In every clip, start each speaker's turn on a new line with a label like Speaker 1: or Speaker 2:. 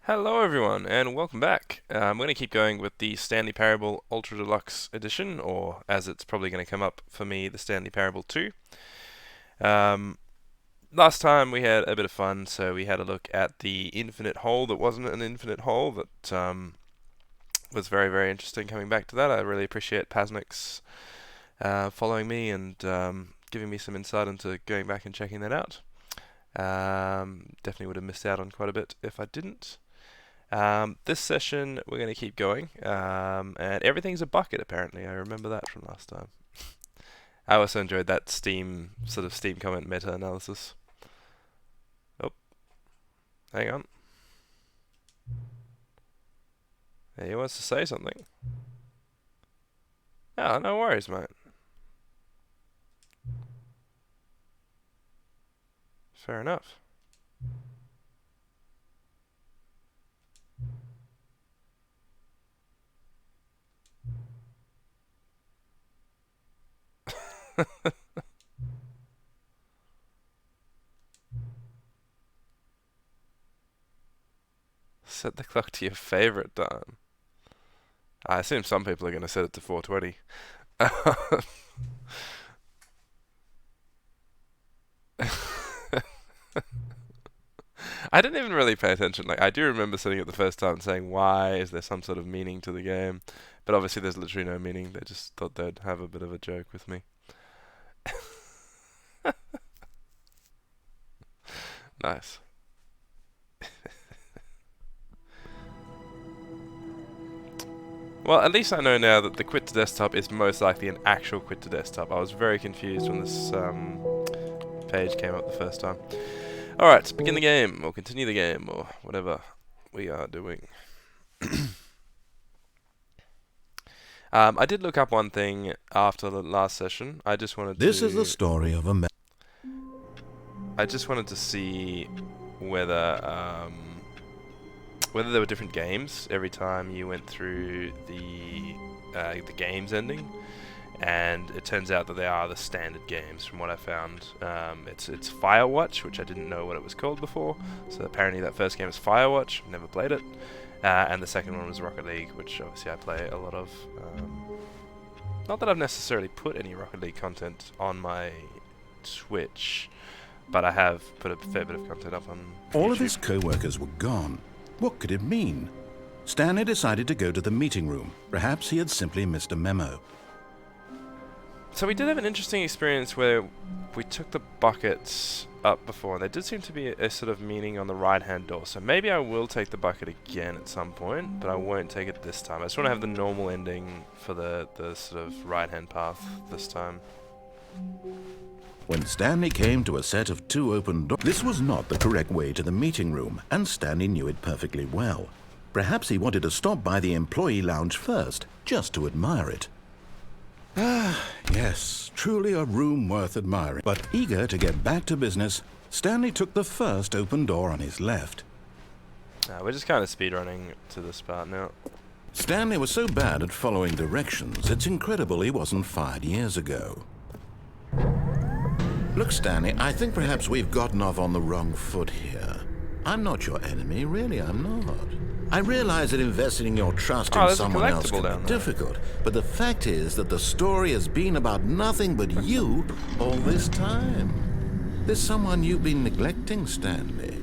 Speaker 1: Hello everyone, and welcome back. I'm going to keep going with the Stanley Parable Ultra Deluxe Edition, or as it's probably going to come up for me, the Stanley Parable 2. Um, Last time we had a bit of fun, so we had a look at the infinite hole that wasn't an infinite hole. That was very, very interesting coming back to that. I really appreciate Pasnic's following me and giving me some insight into going back and checking that out. Definitely would have missed out on quite a bit if I didn't. This session, we're going to keep going, and everything's a bucket, apparently. I remember that from last time. I also enjoyed that Steam comment meta-analysis. Oh, hang on. He wants to say something. Oh, no worries, mate. Fair enough. Set the clock to your favorite time. I assume some people are going to set it to 4:20. I didn't even really pay attention. Like, I do remember sitting it the first time and saying, why? Is there some sort of meaning to the game? But obviously there's literally no meaning. They just thought they'd have a bit of a joke with me. Nice. Well, at least I know now that the quit to desktop is most likely an actual quit to desktop. I was very confused when this page came up the first time. Alright, begin the game, or continue the game, or whatever we are doing. I did look up one thing after the last session. I just wanted
Speaker 2: This is the story of a man.
Speaker 1: I just wanted to see whether whether there were different games every time you went through the game's ending, and it turns out that they are the standard games from what I found. It's Firewatch, which I didn't know what it was called before, so apparently that first game is Firewatch. Never played it. And the second one was Rocket League, which obviously I play a lot of. Not that I've necessarily put any Rocket League content on my Twitch, but I have put a fair bit of content up on
Speaker 2: All
Speaker 1: YouTube.
Speaker 2: of his co-workers were gone. What could it mean? Stanley decided to go to the meeting room. Perhaps he had simply missed a memo.
Speaker 1: So we did have an interesting experience where we took the buckets up before, and there did seem to be a sort of meaning on the right-hand door. So maybe I will take the bucket again at some point, but I won't take it this time. I just want to have the normal ending for the sort of right-hand path this time.
Speaker 2: When Stanley came to a set of two open doors, this was not the correct way to the meeting room, and Stanley knew it perfectly well. Perhaps he wanted to stop by the employee lounge first, just to admire it. Ah, yes, truly a room worth admiring. But eager to get back to business, Stanley took the first open door on his left.
Speaker 1: We're just kind of speedrunning to this part now.
Speaker 2: Stanley was so bad at following directions, it's incredible he wasn't fired years ago. Look, Stanley, I think perhaps we've gotten off on the wrong foot here. I'm not your enemy, really, I'm not. I realize that investing your trust in someone else can be difficult, but the fact is that the story has been about nothing but you all this time. There's someone you've been neglecting, Stanley.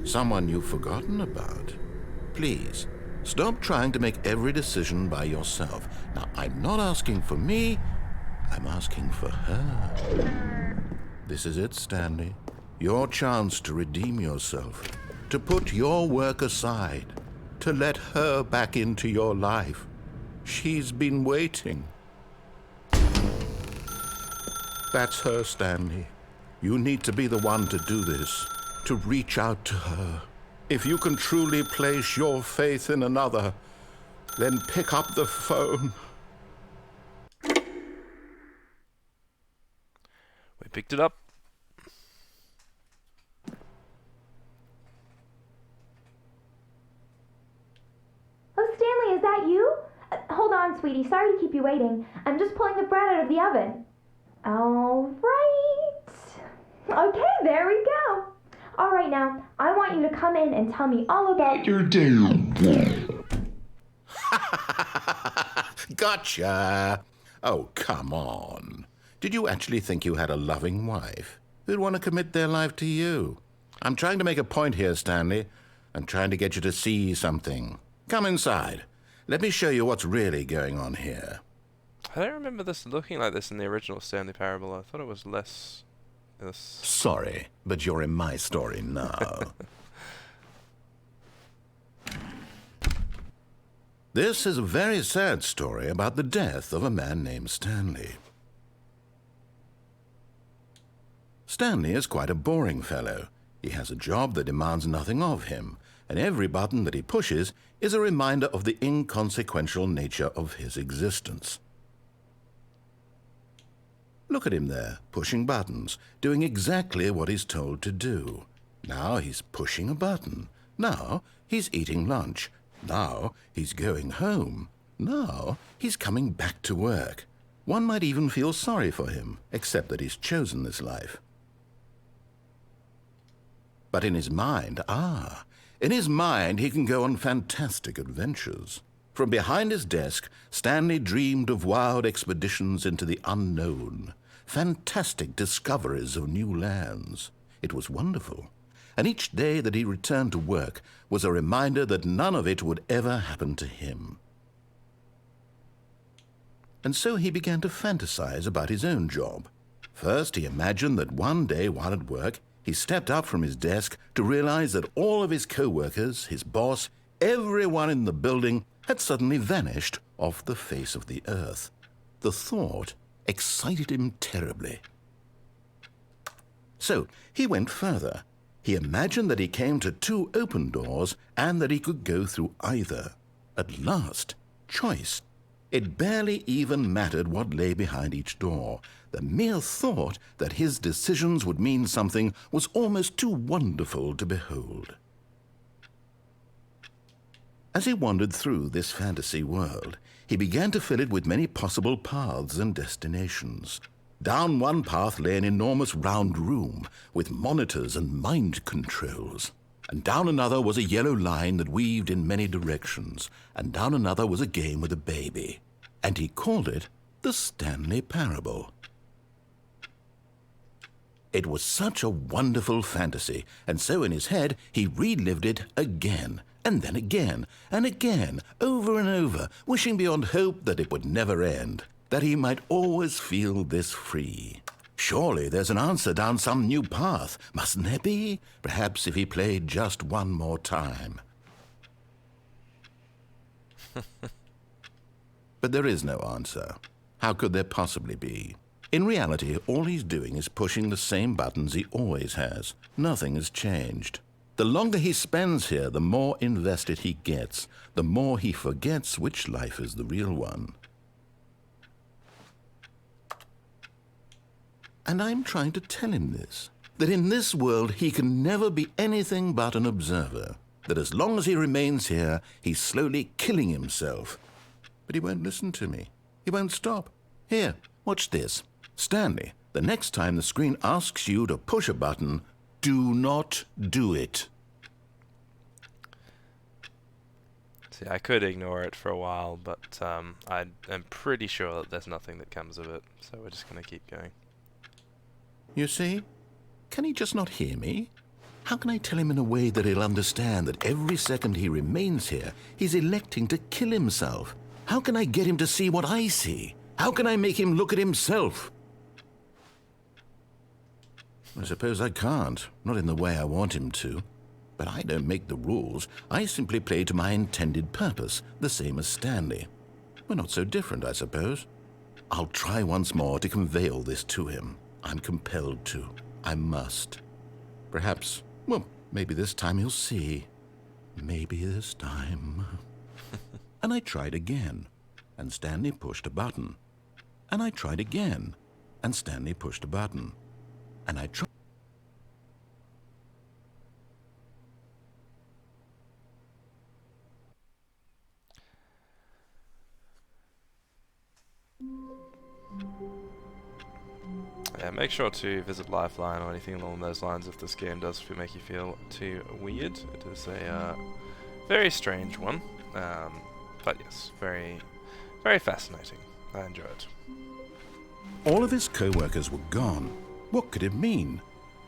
Speaker 2: Someone you've forgotten about. Please, stop trying to make every decision by yourself. Now, I'm not asking for me, I'm asking for her. This is it, Stanley. Your chance to redeem yourself, to put your work aside, to let her back into your life. She's been waiting. That's her, Stanley. You need to be the one to do this, to reach out to her. If you can truly place your faith in another, then pick up the phone.
Speaker 1: We picked it up.
Speaker 3: Oh, Stanley, is that you? Hold on, sweetie. Sorry to keep you waiting. I'm just pulling the bread out of the oven. All right. Okay, there we go. Alright now, I want you to come in and tell me all about your day.
Speaker 2: Gotcha! Oh, come on. Did you actually think you had a loving wife who'd want to commit their life to you? I'm trying to make a point here, Stanley. I'm trying to get you to see something. Come inside. Let me show you what's really going on here.
Speaker 1: I don't remember this looking like this in the original Stanley Parable. I thought it was less...
Speaker 2: Sorry, but you're in my story now. This is a very sad story about the death of a man named Stanley. Stanley is quite a boring fellow. He has a job that demands nothing of him, and every button that he pushes is a reminder of the inconsequential nature of his existence. Look at him there, pushing buttons, doing exactly what he's told to do. Now he's pushing a button. Now he's eating lunch. Now he's going home. Now he's coming back to work. One might even feel sorry for him, except that he's chosen this life. But in his mind, in his mind he can go on fantastic adventures. From behind his desk, Stanley dreamed of wild expeditions into the unknown, fantastic discoveries of new lands. It was wonderful, and each day that he returned to work was a reminder that none of it would ever happen to him. And so he began to fantasize about his own job. First, he imagined that one day while at work, he stepped up from his desk to realize that all of his co-workers, his boss, everyone in the building had suddenly vanished off the face of the earth. The thought excited him terribly. So he went further. He imagined that he came to 2 open doors and that he could go through either. At last, choice. It barely even mattered what lay behind each door. The mere thought that his decisions would mean something was almost too wonderful to behold. As he wandered through this fantasy world, he began to fill it with many possible paths and destinations. Down one path lay an enormous round room with monitors and mind controls. And down another was a yellow line that weaved in many directions. And down another was a game with a baby. And he called it the Stanley Parable. It was such a wonderful fantasy, and so in his head he relived it again, and then again, and again, over and over, wishing beyond hope that it would never end, that he might always feel this free. Surely there's an answer down some new path, mustn't there be? Perhaps if he played just one more time. But there is no answer. How could there possibly be? In reality, all he's doing is pushing the same buttons he always has. Nothing has changed. The longer he spends here, the more invested he gets, the more he forgets which life is the real one. And I'm trying to tell him this, that in this world he can never be anything but an observer, that as long as he remains here, he's slowly killing himself. But he won't listen to me. He won't stop. Here, watch this. Stanley, the next time the screen asks you to push a button, do not do it.
Speaker 1: See, I could ignore it for a while, but I am pretty sure that there's nothing that comes of it, so we're just going to keep going.
Speaker 2: You see? Can he just not hear me? How can I tell him in a way that he'll understand that every second he remains here, he's electing to kill himself? How can I get him to see what I see? How can I make him look at himself? I suppose I can't, not in the way I want him to. But I don't make the rules. I simply play to my intended purpose, the same as Stanley. We're not so different, I suppose. I'll try once more to convey all this to him. I'm compelled to. I must. Perhaps, well, maybe this time he'll see. Maybe this time. And I tried again, and Stanley pushed a button. And I tried again, and Stanley pushed a button. And I tried.
Speaker 1: Yeah, make sure to visit Lifeline or anything along those lines if this game does make you feel too weird. It is a very strange one, but yes, very, very fascinating. I enjoy it.
Speaker 4: All of his co-workers were gone. What could it mean?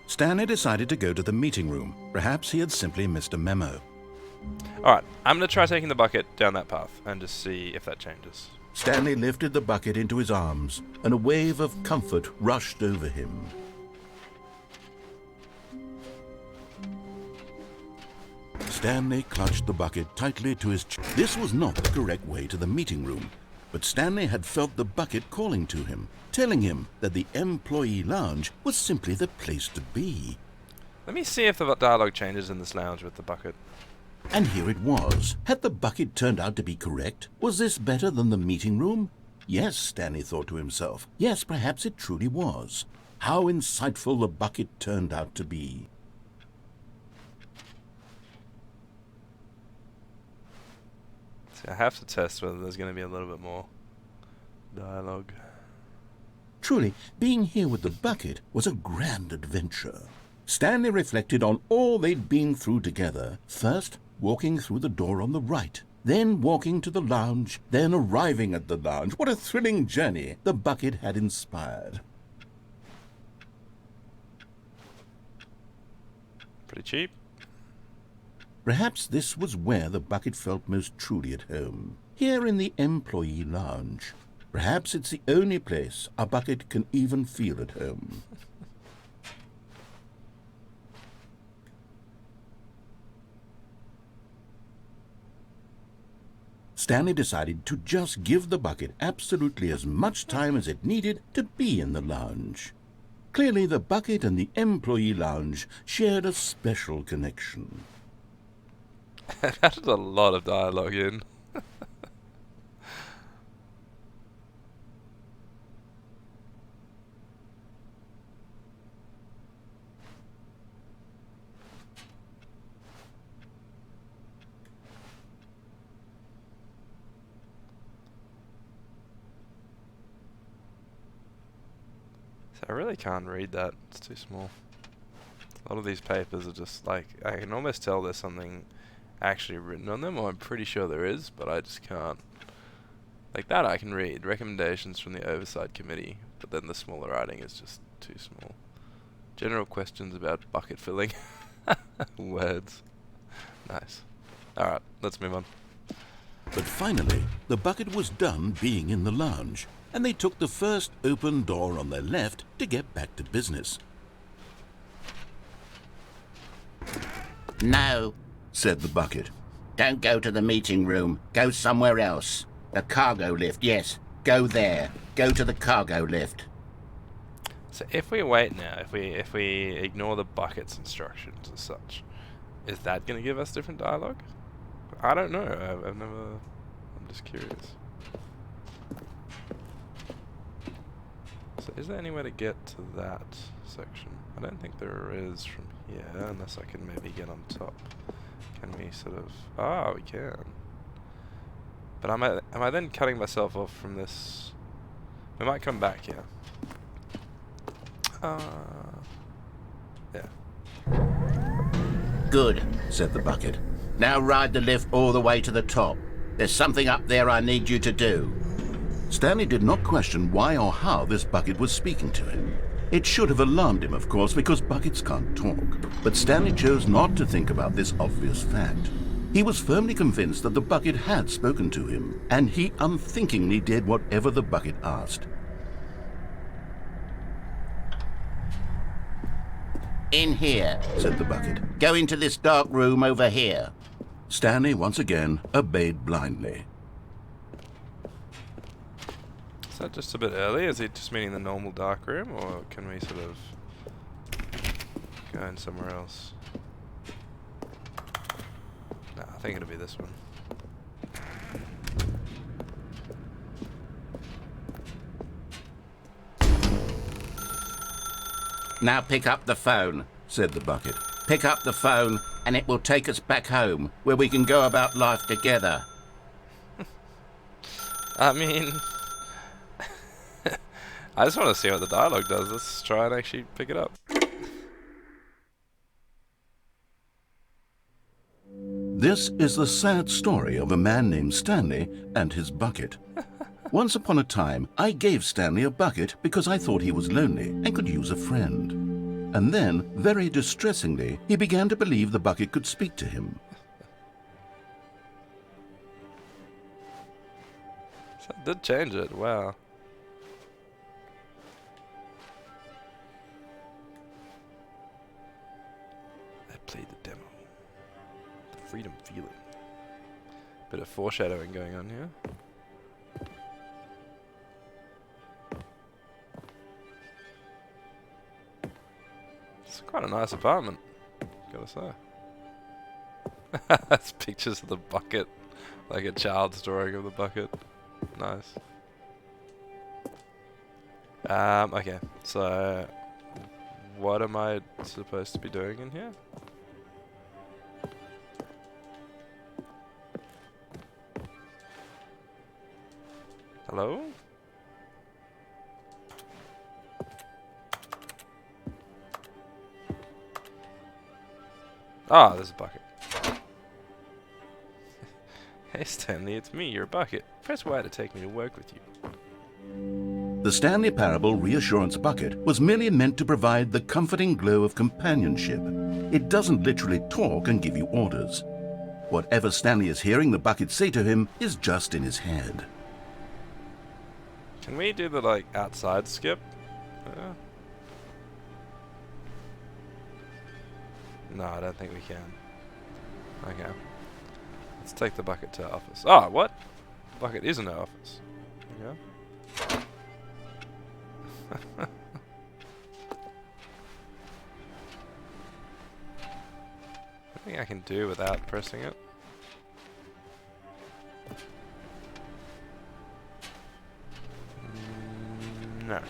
Speaker 4: Stanley decided to go to the meeting room. Perhaps he had simply missed a memo.
Speaker 1: Alright, I'm going to try taking the bucket down that path and just see if that changes.
Speaker 4: Stanley lifted the bucket into his arms, and a wave of comfort rushed over him. Stanley clutched the bucket tightly to his chest. This was not the correct way to the meeting room, but Stanley had felt the bucket calling to him, telling him that the employee lounge was simply the place to be.
Speaker 1: Let me see if the dialogue changes in this lounge with the bucket.
Speaker 4: And here it was. Had the bucket turned out to be correct? Was this better than the meeting room? Yes, Stanley thought to himself. Yes, perhaps it truly was. How insightful the bucket turned out to be.
Speaker 1: See, I have to test whether there's going to be a little bit more dialogue.
Speaker 4: Truly, being here with the bucket was a grand adventure. Stanley reflected on all they'd been through together. First, walking through the door on the right, then walking to the lounge, then arriving at the lounge. What a thrilling journey the bucket had inspired.
Speaker 1: Pretty cheap.
Speaker 4: Perhaps this was where the bucket felt most truly at home, here in the employee lounge. Perhaps it's the only place a bucket can even feel at home. Stanley decided to just give the bucket absolutely as much time as it needed to be in the lounge. Clearly, the bucket and the employee lounge shared a special connection.
Speaker 1: That is a lot of dialogue in. I really can't read that, it's too small. A lot of these papers are just like, I can almost tell there's something actually written on them, or I'm pretty sure there is, but I just can't. Like that I can read, recommendations from the Oversight Committee, but then the smaller writing is just too small. General questions about bucket filling. Words. Nice. Alright, let's move on.
Speaker 4: But finally, the bucket was done being in the lounge, and they took the first open door on their left to get back to business.
Speaker 5: No,
Speaker 4: said the bucket.
Speaker 5: don't go to the meeting room. Go somewhere else. The cargo lift, yes. Go there. Go to the cargo lift.
Speaker 1: So if we wait now, if we ignore the bucket's instructions as such, is that going to give us different dialogue? I don't know. I've never. I'm just curious. So is there any way to get to that section? I don't think there is from here, unless I can maybe get on top. Can we sort of... Ah, we can. But am I then cutting myself off from this? We might come back here. Yeah.
Speaker 5: Good,
Speaker 4: said the bucket.
Speaker 5: now ride the lift all the way to the top. There's something up there I need you to do.
Speaker 4: Stanley did not question why or how this bucket was speaking to him. It should have alarmed him, of course, because buckets can't talk. But Stanley chose not to think about this obvious fact. He was firmly convinced that the bucket had spoken to him, and he unthinkingly did whatever the bucket asked.
Speaker 5: In here,
Speaker 4: said the bucket.
Speaker 5: Go into this dark room over here.
Speaker 4: Stanley once again obeyed blindly.
Speaker 1: Is that just a bit early? Is it just meaning the normal dark room, or can we sort of go in somewhere else? Nah, I think it'll be this one.
Speaker 5: Now pick up the phone,
Speaker 4: said the bucket.
Speaker 5: Pick up the phone and it will take us back home, where we can go about life together.
Speaker 1: I mean... I just want to see what the dialogue does. Let's try and actually pick it up.
Speaker 4: This is the sad story of a man named Stanley and his bucket. Once upon a time, I gave Stanley a bucket because I thought he was lonely and could use a friend. And then, very distressingly, he began to believe the bucket could speak to him.
Speaker 1: So I did change it, wow. I played the demo. The freedom feeling. Bit of foreshadowing going on here. It's quite a nice apartment, gotta say. That's pictures of the bucket, like a child's drawing of the bucket. Nice. Okay, so what am I supposed to be doing in here? Hello? Ah, there's a bucket. Hey Stanley, it's me, your bucket. Press Y to take me to work with you.
Speaker 4: The Stanley Parable Reassurance Bucket was merely meant to provide the comforting glow of companionship. It doesn't literally talk and give you orders. Whatever Stanley is hearing the bucket say to him is just in his head.
Speaker 1: Can we do the, like, outside skip? No, I don't think we can. Okay. Let's take the bucket to our office. Ah, what? The bucket is in our office. Okay. Anything I can do without pressing it? No.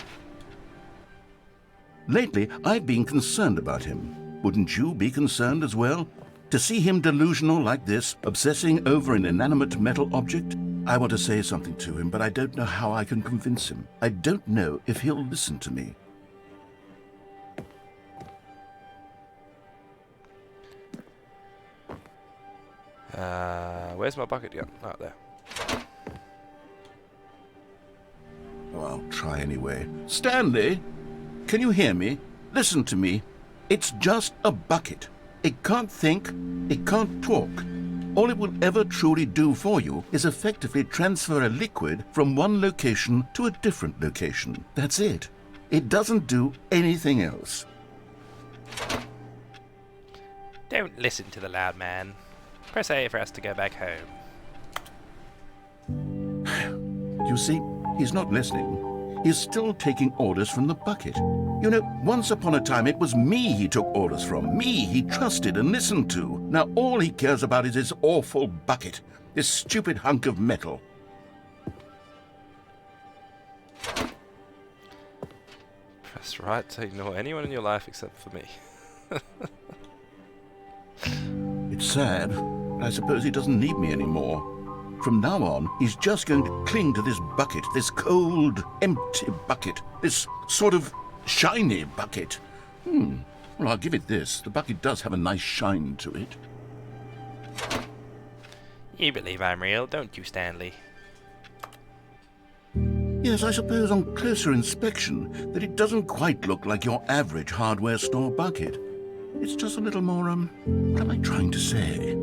Speaker 4: Lately, I've been concerned about him. Wouldn't you be concerned as well? To see him delusional like this, obsessing over an inanimate metal object? I want to say something to him, but I don't know how I can convince him. I don't know if he'll listen to me.
Speaker 1: Where's my bucket gun? Oh, there.
Speaker 4: Oh, I'll try anyway. Stanley, can you hear me? Listen to me. It's just a bucket. It can't think, it can't talk. All it will ever truly do for you is effectively transfer a liquid from one location to a different location. That's it. It doesn't do anything else.
Speaker 1: Don't listen to the loud man. Press A for us to go back home.
Speaker 4: You see, he's not listening. He's still taking orders from the bucket. You know, once upon a time it was me he took orders from. Me he trusted and listened to. Now all he cares about is his awful bucket. This stupid hunk of metal.
Speaker 1: Press right to ignore anyone in your life except for me.
Speaker 4: It's sad, but I suppose he doesn't need me anymore. From now on, he's just going to cling to this bucket, this cold, empty bucket, this sort of shiny bucket. Well, I'll give it this. The bucket does have a nice shine to it.
Speaker 1: You believe I'm real, don't you, Stanley?
Speaker 4: Yes, I suppose on closer inspection that it doesn't quite look like your average hardware store bucket. It's just a little more, what am I trying to say?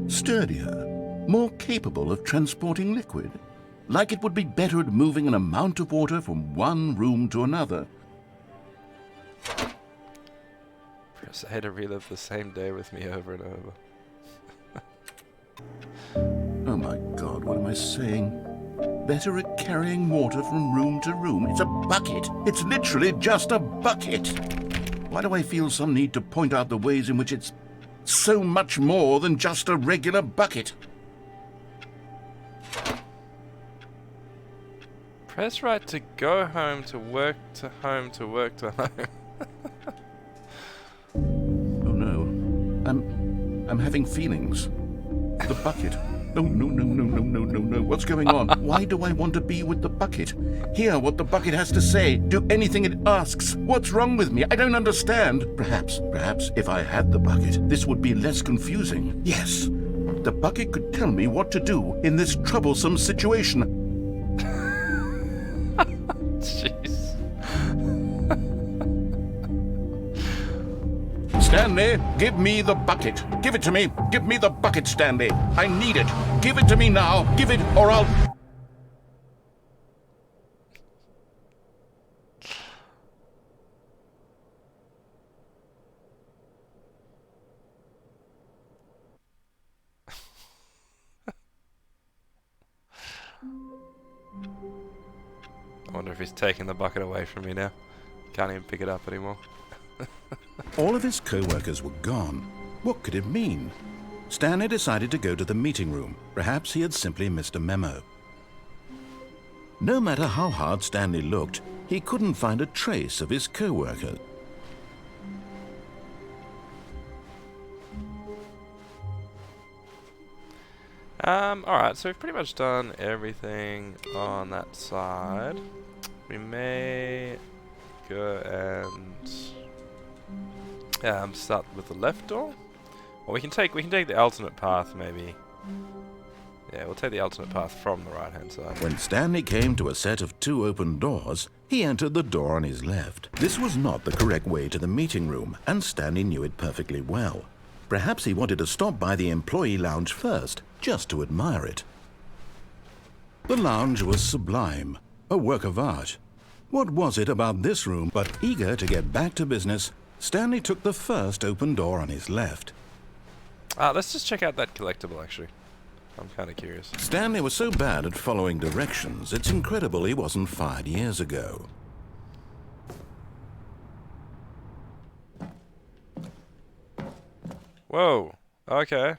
Speaker 4: Sturdier. More capable of transporting liquid, like it would be better at moving an amount of water from one room to another.
Speaker 1: Press A to relive the same day with me over and over.
Speaker 4: Oh my God, what am I saying? Better at carrying water from room to room. It's a bucket. It's literally just a bucket. Why do I feel some need to point out the ways in which it's so much more than just a regular bucket?
Speaker 1: Press right to go home to work to home to work to home.
Speaker 4: Oh no. I'm having feelings. The bucket. No, no, no, no, no, no, no, no. What's going on? Why do I want to be with the bucket? Hear what the bucket has to say. Do anything it asks. What's wrong with me? I don't understand. Perhaps if I had the bucket, this would be less confusing. Yes, the bucket could tell me what to do in this troublesome situation.
Speaker 1: Jeez.
Speaker 4: Stanley, give me the bucket. Give it to me. Give me the bucket, Stanley. I need it. Give it to me now. Give it, or I'll...
Speaker 1: I wonder if he's taking the bucket away from me now. Can't even pick it up anymore.
Speaker 2: All of his co-workers were gone. What could it mean? Stanley decided to go to the meeting room. Perhaps he had simply missed a memo. No matter how hard Stanley looked, he couldn't find a trace of his co-workers.
Speaker 1: Alright, so we've pretty much done everything on that side. We may go and start with the left door. Or we can take the alternate path maybe. Yeah, we'll take the alternate path from the right hand side.
Speaker 2: When Stanley came to a set of 2 open doors, he entered the door on his left. This was not the correct way to the meeting room, and Stanley knew it perfectly well. Perhaps he wanted to stop by the employee lounge first, just to admire it. The lounge was sublime, a work of art. What was it about this room? But eager to get back to business, Stanley took the first open door on his left.
Speaker 1: Let's just check out that collectible, actually. I'm kind of curious.
Speaker 2: Stanley was so bad at following directions, it's incredible he wasn't fired years ago.
Speaker 1: Whoa, okay.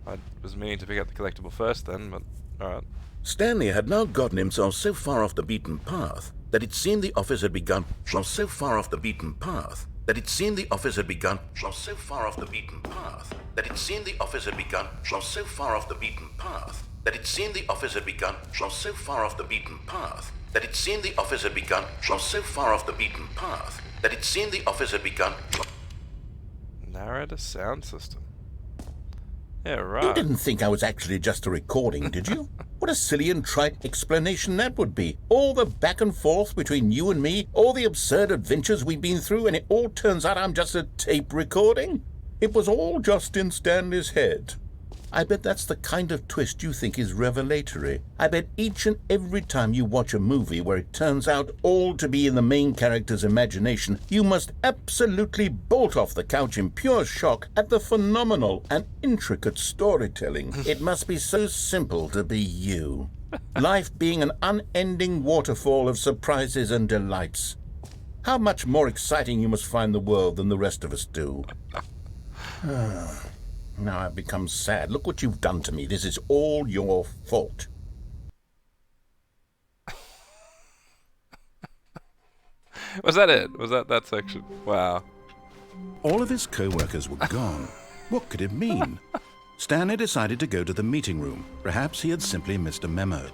Speaker 1: I was meaning to pick up the collectible first then, but alright.
Speaker 2: Stanley had now gotten himself so far off the beaten path that it seemed the office had begun. So far off the beaten path that it seemed the office had begun. So far off the beaten path that it seemed the office had begun. So far off the beaten path that it seemed the office had begun. So far off the beaten path that it seemed the office had begun. So far off the beaten path that it seemed the office had begun.
Speaker 1: Narrator sound system. Yeah, right.
Speaker 4: You didn't think I was actually just a recording, did you? What a silly and trite explanation that would be. All the back and forth between you and me, all the absurd adventures we've been through, and it all turns out I'm just a tape recording? It was all just in Stanley's head. I bet that's the kind of twist you think is revelatory. I bet each and every time you watch a movie where it turns out all to be in the main character's imagination, you must absolutely bolt off the couch in pure shock at the phenomenal and intricate storytelling. It must be so simple to be you. Life being an unending waterfall of surprises and delights. How much more exciting you must find the world than the rest of us do. Now I've become sad. Look what you've done to me. This is all your fault.
Speaker 1: Was that it? Was that section? Wow.
Speaker 2: All of his co-workers were gone. What could it mean? Stanley decided to go to the meeting room. Perhaps he had simply missed a memo.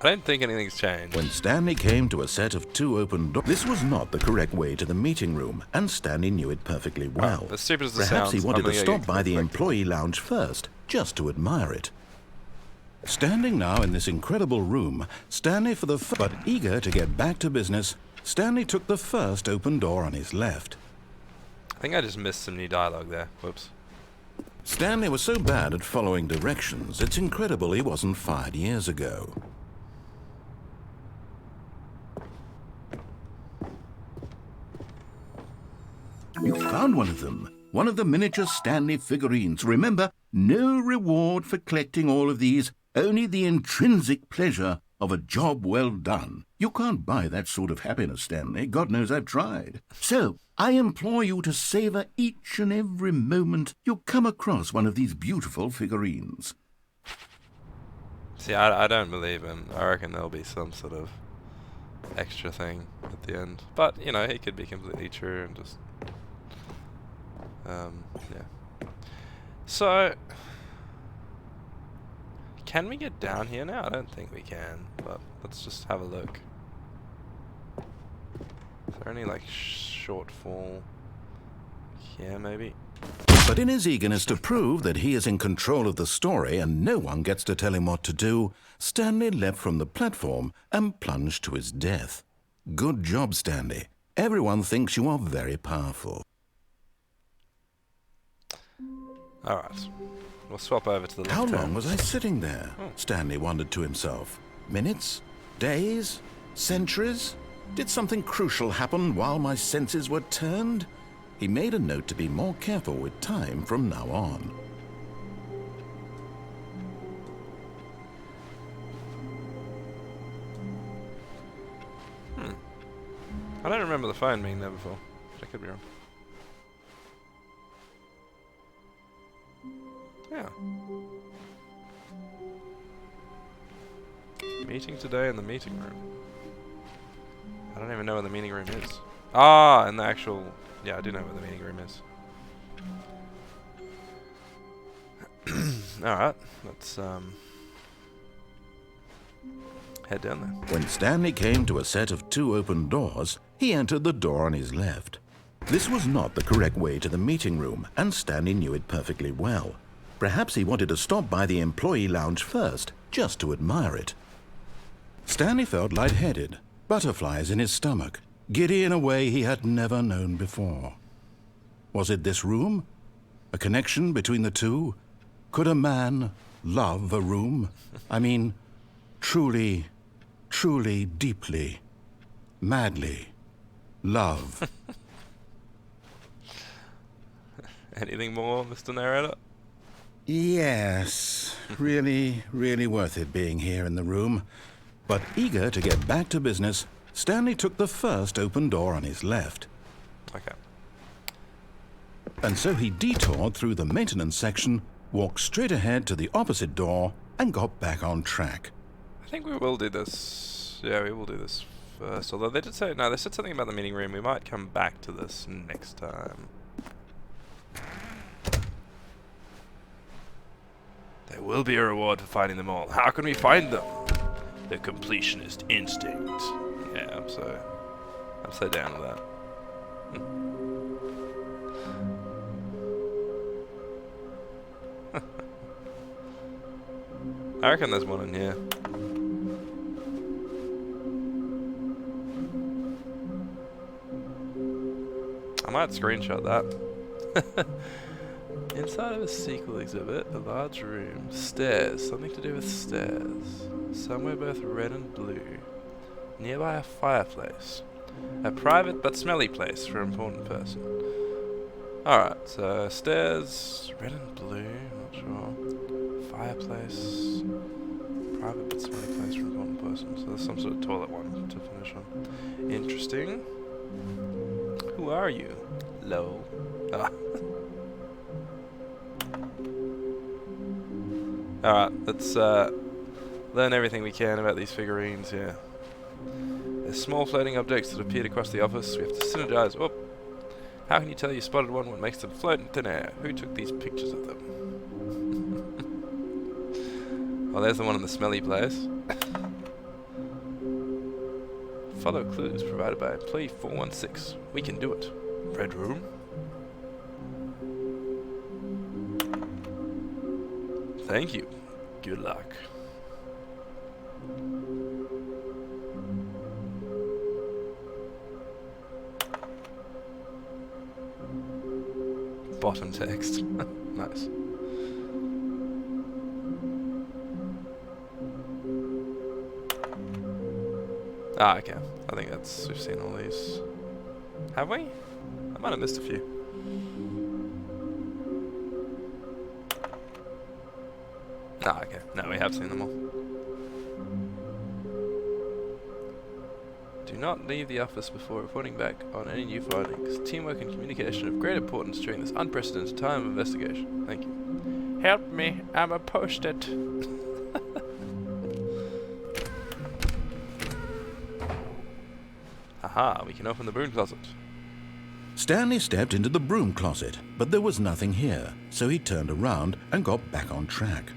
Speaker 1: I don't think anything's changed.
Speaker 2: When Stanley came to a set of 2 open doors, this was not the correct way to the meeting room, and Stanley knew it perfectly well.
Speaker 1: As stupid as it
Speaker 2: Perhaps
Speaker 1: sounds,
Speaker 2: he wanted to stop by the employee lounge first, just to admire it. Standing now in this incredible room, Stanley but eager to get back to business, Stanley took the first open door on his left.
Speaker 1: I think I just missed some new dialogue there. Whoops.
Speaker 2: Stanley was so bad at following directions, it's incredible he wasn't fired years ago. You found one of them. One of the miniature Stanley figurines. Remember, no reward for collecting all of these, only the intrinsic pleasure of a job well done. You can't buy that sort of happiness, Stanley. God knows I've tried. So, I implore you to savor each and every moment you come across one of these beautiful figurines.
Speaker 1: See, I don't believe him. I reckon there'll be some sort of extra thing at the end. But, you know, it could be completely true and just... yeah. So... Can we get down here now? I don't think we can, but let's just have a look. Is there any, like, shortfall here, maybe?
Speaker 2: But in his eagerness to prove that he is in control of the story and no one gets to tell him what to do, Stanley leapt from the platform and plunged to his death. Good job, Stanley. Everyone thinks you are very powerful.
Speaker 1: Alright. We'll swap over to the left.
Speaker 2: How long was I sitting there? Stanley wondered to himself. Minutes? Days? Centuries? Did something crucial happen while my senses were turned? He made a note to be more careful with time from now on.
Speaker 1: I don't remember the phone being there before. I could be wrong. Yeah. Meeting today in the meeting room. I don't even know where the meeting room is. Ah, in the actual... Yeah, I do know where the meeting room is. Alright, let's head down there.
Speaker 2: When Stanley came to a set of 2 open doors, he entered the door on his left. This was not the correct way to the meeting room, and Stanley knew it perfectly well. Perhaps he wanted to stop by the employee lounge first, just to admire it. Stanley felt lightheaded, butterflies in his stomach, giddy in a way he had never known before. Was it this room? A connection between the two? Could a man love a room? I mean, truly, truly, deeply, madly love.
Speaker 1: Anything more, Mr. Narrator?
Speaker 2: Yes, really, really worth it being here in the room. But eager to get back to business, Stanley took the first open door on his left.
Speaker 1: Okay.
Speaker 2: And so he detoured through the maintenance section, walked straight ahead to the opposite door, and got back on track.
Speaker 1: I think we will do this. Yeah, we will do this first. Although they did say... No, they said something about the meeting room. We might come back to this next time. There will be a reward for finding them all. How can we find them? The completionist instinct. Yeah, I'm so down with that. I reckon there's one in here. I might screenshot that. Inside of a sequel exhibit, a large room, stairs, something to do with stairs, somewhere both red and blue, nearby a fireplace, a private but smelly place for an important person. Alright, so stairs, red and blue, not sure, fireplace, private but smelly place for an important person, so there's some sort of toilet one to finish on. Interesting. Who are you? Lol. Ah. Alright, let's learn everything we can about these figurines here. They're small floating objects that appeared across the office. We have to synergize. Whoop. How can you tell you spotted one? What makes them float in thin air? Who took these pictures of them? Well, there's the one in the smelly place. Follow clues provided by employee 416. We can do it. Red room. Thank you. Good luck. Bottom text. Nice. Ah, okay. I think we've seen all these. Have we? I might have missed a few. Ah, okay. No, we have seen them all. Do not leave the office before reporting back on any new findings. Teamwork and communication of great importance during this unprecedented time of investigation. Thank you. Help me, I'm a post-it. Aha, we can open the broom closet.
Speaker 4: Stanley stepped into the broom closet, but there was nothing here, so he turned around and got back on track.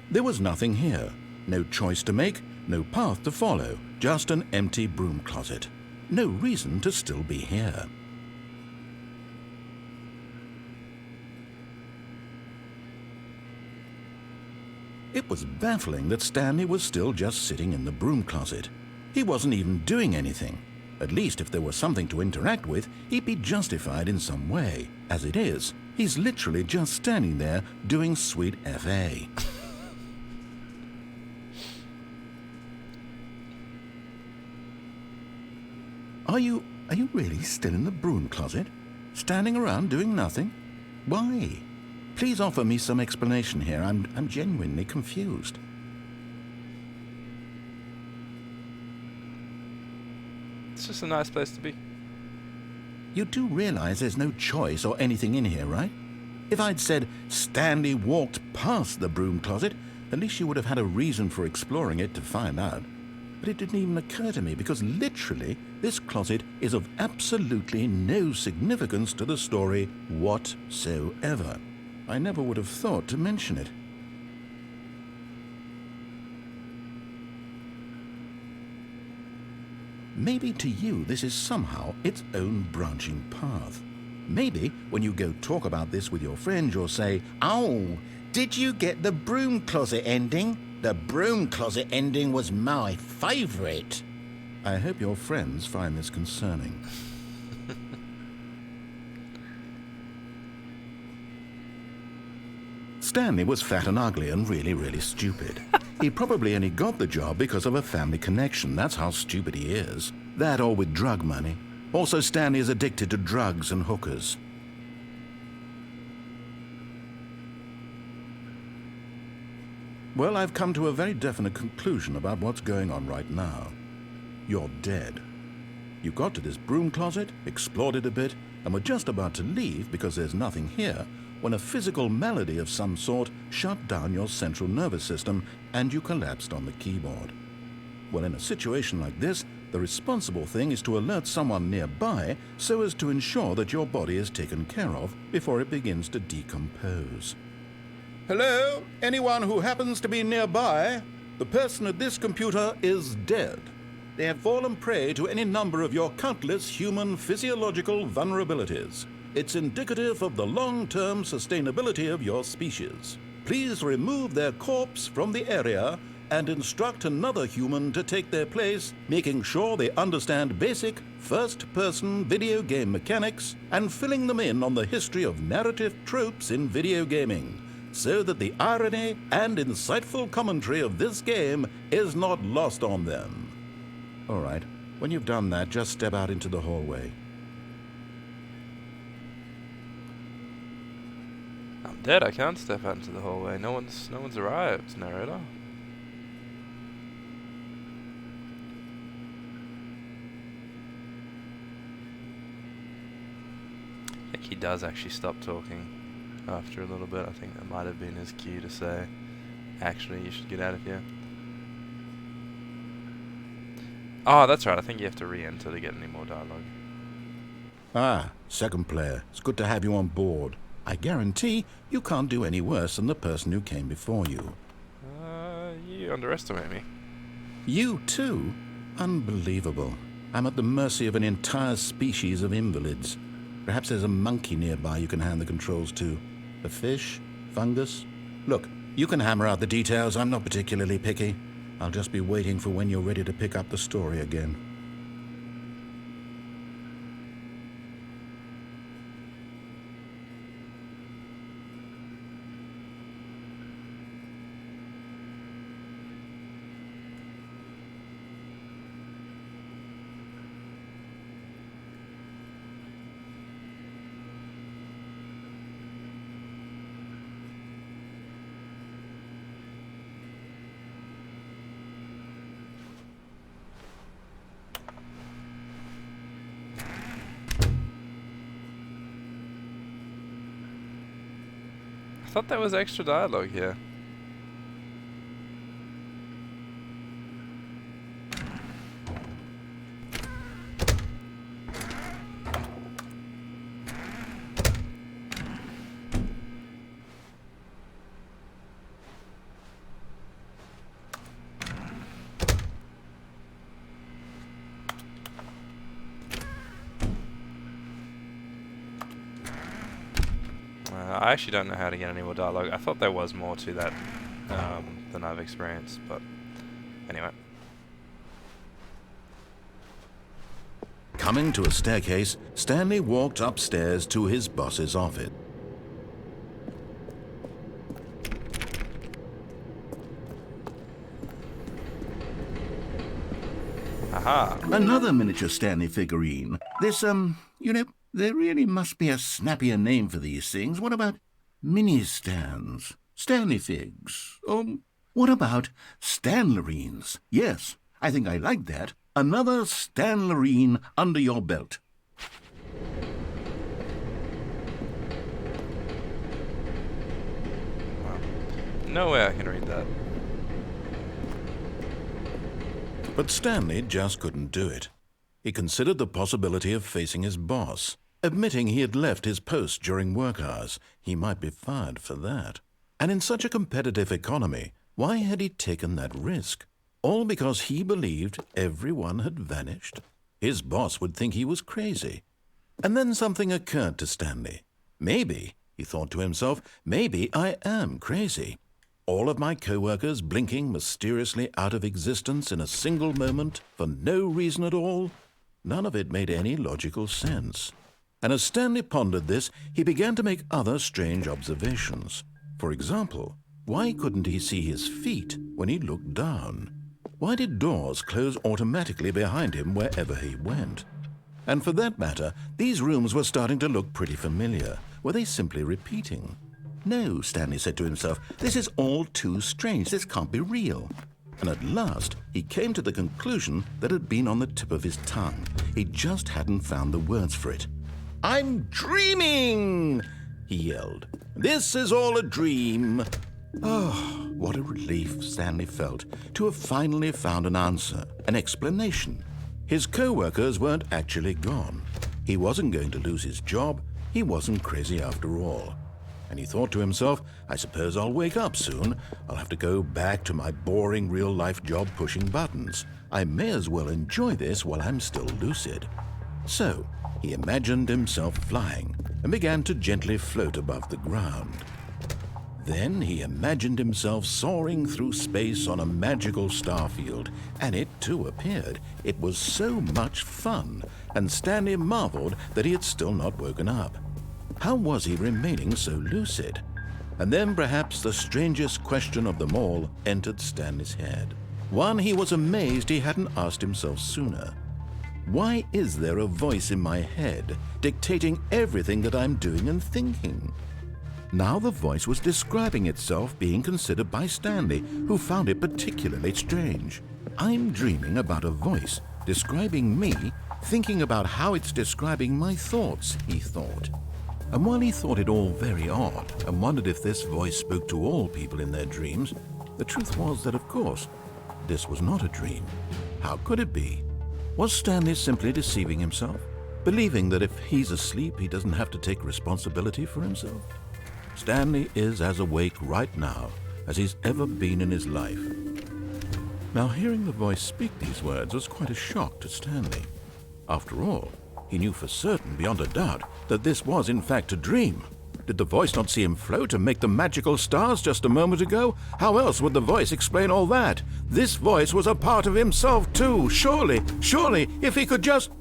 Speaker 4: There was nothing here. No choice to make, no path to follow, just an empty broom closet. No reason to still be here. It was baffling that Stanley was still just sitting in the broom closet. He wasn't even doing anything. At least if there was something to interact with, he'd be justified in some way. As it is, he's literally just standing there doing sweet FA. Are you really still in the broom closet? Standing around doing nothing? Why? Please offer me some explanation here. I'm genuinely confused.
Speaker 1: It's just a nice place to be.
Speaker 4: You do realize there's no choice or anything in here, right? If I'd said Stanley walked past the broom closet, at least you would have had a reason for exploring it to find out. But it didn't even occur to me because literally this closet is of absolutely no significance to the story whatsoever. I never would have thought to mention it. Maybe to you this is somehow its own branching path. Maybe when you go talk about this with your friends you'll say, "Oh, did you get the broom closet ending? The broom closet ending was my favourite." I hope your friends find this concerning. Stanley was fat and ugly and really stupid. He probably only got the job because of a family connection. That's how stupid he is. That or with drug money. Also, Stanley is addicted to drugs and hookers. Well, I've come to a very definite conclusion about what's going on right now. You're dead. You got to this broom closet, explored it a bit, and were just about to leave because there's nothing here when a physical malady of some sort shut down your central nervous system and you collapsed on the keyboard. Well, in a situation like this, the responsible thing is to alert someone nearby so as to ensure that your body is taken care of before it begins to decompose. Hello? Anyone who happens to be nearby? The person at this computer is dead. They have fallen prey to any number of your countless human physiological vulnerabilities. It's indicative of the long-term sustainability of your species. Please remove their corpse from the area and instruct another human to take their place, making sure they understand basic first-person video game mechanics and filling them in on the history of narrative tropes in video gaming, so that the irony and insightful commentary of this game is not lost on them. All right, when you've done that, just step out into the hallway.
Speaker 1: I'm dead, I can't step out into the hallway. No one's arrived, narrator. I think he does actually stop talking after a little bit. I think that might have been his cue to say, actually, you should get out of here. Oh, that's right. I think you have to re-enter to get any more dialogue.
Speaker 4: Ah, second player. It's good to have you on board. I guarantee you can't do any worse than the person who came before you.
Speaker 1: You underestimate me.
Speaker 4: You too? Unbelievable. I'm at the mercy of an entire species of invalids. Perhaps there's a monkey nearby you can hand the controls to. A fish? Fungus? Look, you can hammer out the details. I'm not particularly picky. I'll just be waiting for when you're ready to pick up the story again.
Speaker 1: I thought there was extra dialogue here. I actually don't know how to get any more dialogue. I thought there was more to that than I've experienced, but anyway.
Speaker 2: Coming to a staircase, Stanley walked upstairs to his boss's office.
Speaker 1: Aha!
Speaker 4: Another miniature Stanley figurine. This, you know, there really must be a snappier name for these things. What about mini-stands? Stanley figs? What about Stanlerines? Yes, I think I like that. Another Stanlerine under your belt.
Speaker 1: Wow. No way I can read that.
Speaker 2: But Stanley just couldn't do it. He considered the possibility of facing his boss. Admitting he had left his post during work hours, he might be fired for that. And in such a competitive economy, why had he taken that risk? All because he believed everyone had vanished? His boss would think he was crazy. And then something occurred to Stanley. Maybe, he thought to himself, maybe I am crazy. All of my co-workers blinking mysteriously out of existence in a single moment for no reason at all? None of it made any logical sense. And as Stanley pondered this, he began to make other strange observations. For example, why couldn't he see his feet when he looked down? Why did doors close automatically behind him wherever he went? And for that matter, these rooms were starting to look pretty familiar. Were they simply repeating? No, Stanley said to himself, this is all too strange. This can't be real. And at last, he came to the conclusion that had been on the tip of his tongue. He just hadn't found the words for it. I'm dreaming, he yelled. This is all a dream. Oh, what a relief Stanley felt to have finally found an answer, an explanation. His co-workers weren't actually gone. He wasn't going to lose his job. He wasn't crazy after all. And he thought to himself, I suppose I'll wake up soon. I'll have to go back to my boring real-life job pushing buttons. I may as well enjoy this while I'm still lucid. So, he imagined himself flying and began to gently float above the ground. Then he imagined himself soaring through space on a magical starfield, and it too appeared. It was so much fun, and Stanley marveled that he had still not woken up. How was he remaining so lucid? And then perhaps the strangest question of them all entered Stanley's head. One he was amazed he hadn't asked himself sooner. Why is there a voice in my head dictating everything that I'm doing and thinking? Now the voice was describing itself being considered by Stanley, who found it particularly strange. I'm dreaming about a voice describing me, thinking about how it's describing my thoughts, he thought. And while he thought it all very odd and wondered if this voice spoke to all people in their dreams, the truth was that, of course, this was not a dream. How could it be? Was Stanley simply deceiving himself, believing that if he's asleep, he doesn't have to take responsibility for himself? Stanley is as awake right now as he's ever been in his life. Now, hearing the voice speak these words was quite a shock to Stanley. After all, he knew for certain, beyond a doubt, that this was in fact a dream. Did the voice not see him float and make the magical stars just a moment ago? How else would the voice explain all that? This voice was a part of himself too. Surely, if he could just...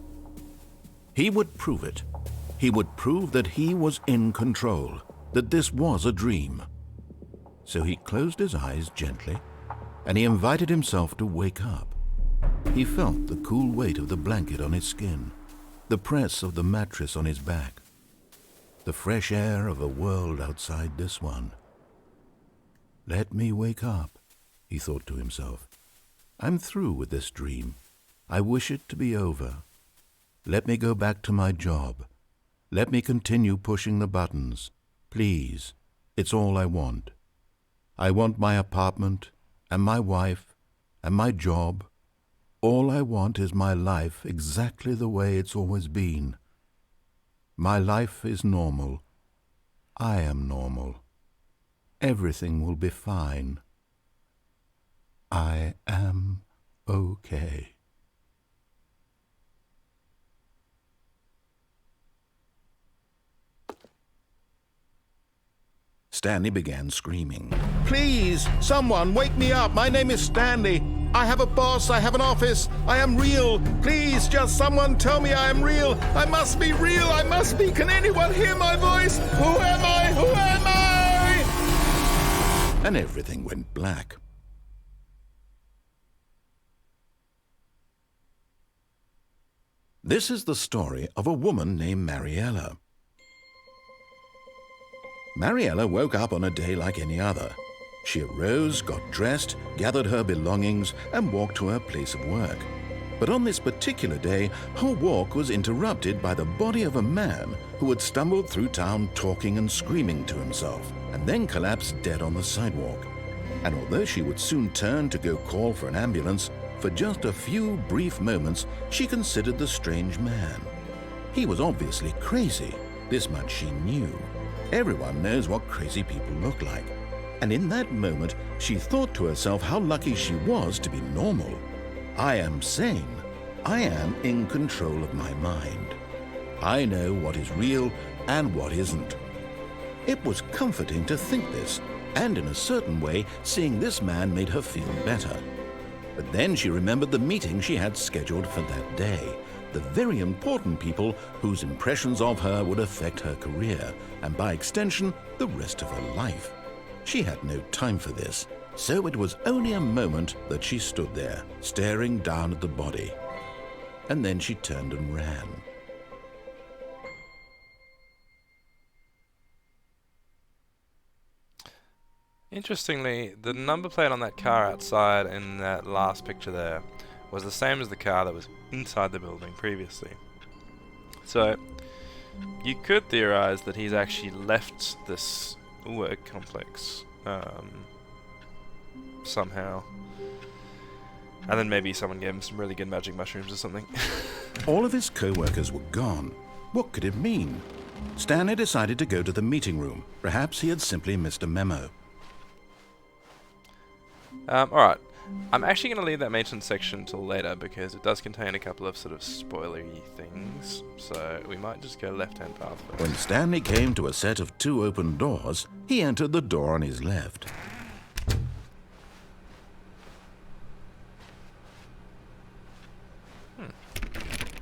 Speaker 2: He would prove it. He would prove that he was in control, that this was a dream. So he closed his eyes gently, and he invited himself to wake up. He felt the cool weight of the blanket on his skin, the press of the mattress on his back, the fresh air of a world outside this one. Let me wake up, he thought to himself. I'm through with this dream. I wish it to be over. Let me go back to my job. Let me continue pushing the buttons. Please, it's all I want. I want my apartment and my wife and my job. All I want is my life exactly the way it's always been. My life is normal. I am normal. Everything will be fine. I am okay. Stanley began screaming. Please, someone, wake me up. My name is Stanley. I have a boss. I have an office. I am real. Please, just someone tell me I am real. I must be real. I must be. Can anyone hear my voice? Who am I? Who am I? And everything went black. This is the story of a woman named Mariella. Mariella woke up on a day like any other. She arose, got dressed, gathered her belongings, and walked to her place of work. But on this particular day, her walk was interrupted by the body of a man who had stumbled through town talking and screaming to himself, and then collapsed dead on the sidewalk. And although she would soon turn to go call for an ambulance, for just a few brief moments, she considered the strange man. He was obviously crazy. This much she knew. Everyone knows what crazy people look like. And in that moment, she thought to herself how lucky she was to be normal. I am sane. I am in control of my mind. I know what is real and what isn't. It was comforting to think this, and in a certain way, seeing this man made her feel better. But then she remembered the meeting she had scheduled for that day. The very important people whose impressions of her would affect her career, and by extension, the rest of her life. She had no time for this, so it was only a moment that she stood there, staring down at the body. And then she turned and ran.
Speaker 1: Interestingly, the number plate on that car outside in that last picture there was the same as the car that was inside the building previously. So, you could theorize that he's actually left this work complex somehow. And then maybe someone gave him some really good magic mushrooms or something.
Speaker 2: All of his co-workers were gone. What could it mean? Stanley decided to go to the meeting room. Perhaps he had simply missed a memo.
Speaker 1: Alright. I'm actually going to leave that maintenance section till later because it does contain a couple of sort of spoilery things, so we might just go left-hand path first.
Speaker 2: When Stanley came to a set of 2 open doors, he entered the door on his left.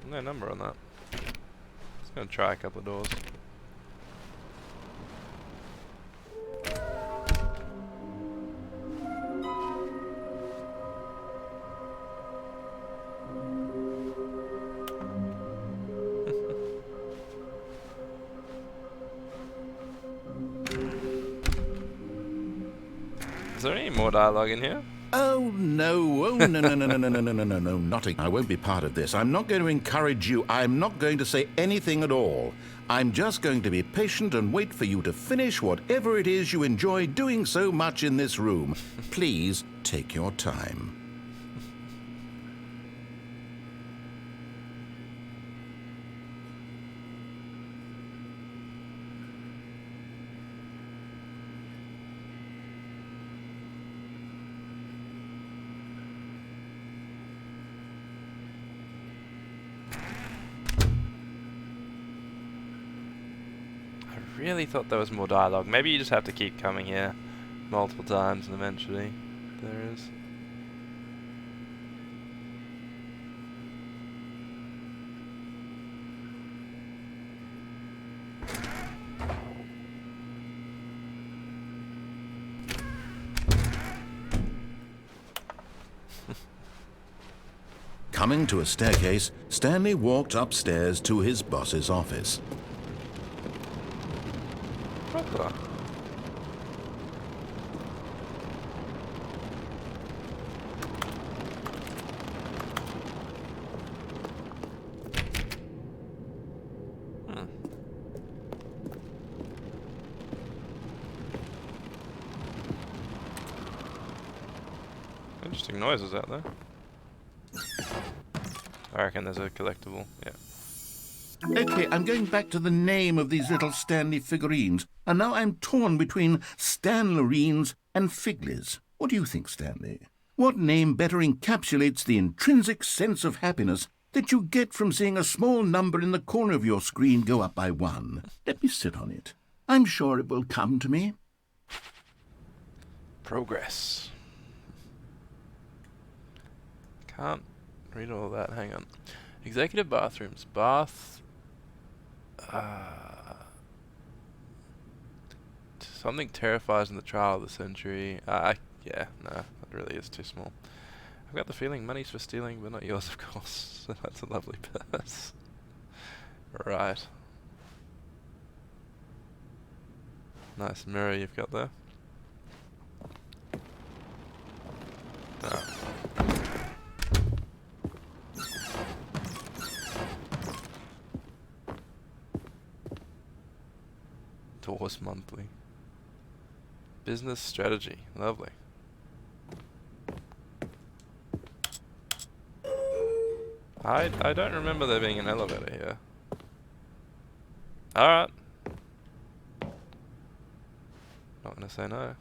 Speaker 1: No number on that. Just going to try a couple of doors. Is there any more dialogue in here?
Speaker 2: Oh, no. Oh, no, not I won't be part of this. I'm not going to encourage you. I'm not going to say anything at all. I'm just going to be patient and wait for you to finish whatever it is you enjoy doing so much in this room. Please take your time.
Speaker 1: I really thought there was more dialogue. Maybe you just have to keep coming here multiple times and eventually there is.
Speaker 2: Coming to a staircase, Stanley walked upstairs to his boss's office.
Speaker 1: Proper. Interesting noises out there. I reckon there's a collectible, yeah.
Speaker 4: Okay, I'm going back to the name of these little Stanley figurines, and now I'm torn between Stanlerines and Figlies. What do you think, Stanley? What name better encapsulates the intrinsic sense of happiness that you get from seeing a small number in the corner of your screen go up by 1? Let me sit on it. I'm sure it will come to me.
Speaker 1: Progress. Can't read all that. Hang on. Executive bathrooms. Bath. Something terrifies in the trial of the century. Yeah, no, that really is too small. I've got the feeling money's for stealing, but not yours, of course. So that's a lovely purse. Right. Nice mirror you've got there. Doors Monthly. Business strategy. Lovely. I don't remember there being an elevator here. Alright. Not gonna say no.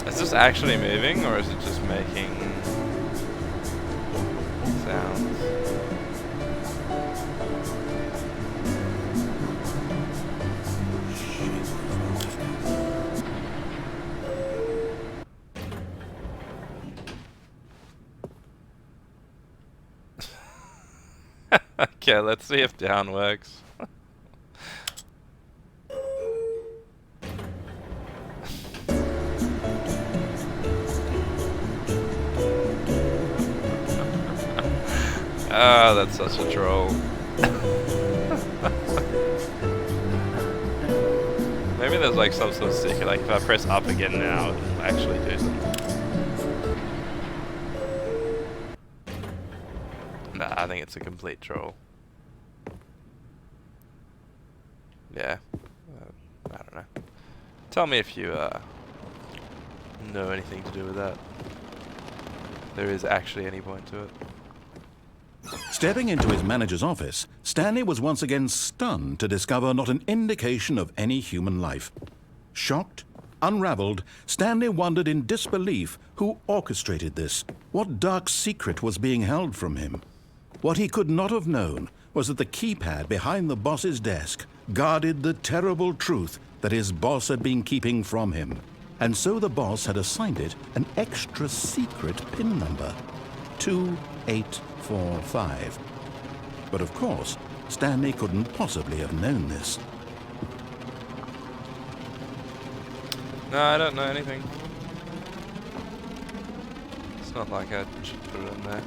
Speaker 1: Is this actually moving, or is it just making sounds? Okay, let's see if down works. Ah, that's such a troll. Maybe there's like some sort of secret, like if I press up again now, it'll actually do something. Nah, I think it's a complete troll. Yeah. I don't know. Tell me if you know anything to do with that. There is actually any point to it.
Speaker 4: Stepping into his manager's office, Stanley was once again stunned to discover not an indication of any human life. Shocked, unraveled, Stanley wondered in disbelief who orchestrated this. What dark secret was being held from him? What he could not have known was that the keypad behind the boss's desk guarded the terrible truth that his boss had been keeping from him. And so the boss had assigned it an extra secret PIN number. 2845. But of course, Stanley couldn't possibly have known this.
Speaker 1: No, I don't know anything. It's not like I should put it in there.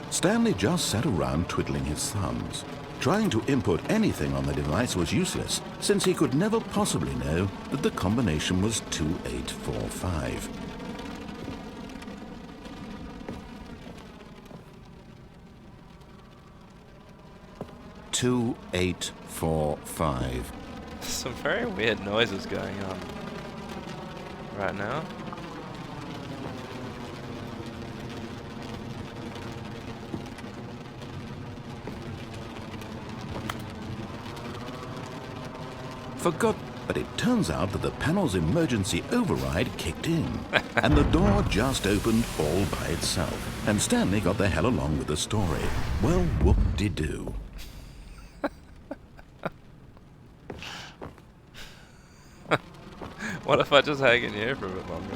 Speaker 4: Stanley just sat around twiddling his thumbs. Trying to input anything on the device was useless, since he could never possibly know that the combination was 2845. $2845.
Speaker 1: Some very weird noises going on right now.
Speaker 4: But it turns out that the panel's emergency override kicked in, and the door just opened all by itself, and Stanley got the hell along with the story. Well, whoop-de-doo.
Speaker 1: What if I just hang in here for a bit longer?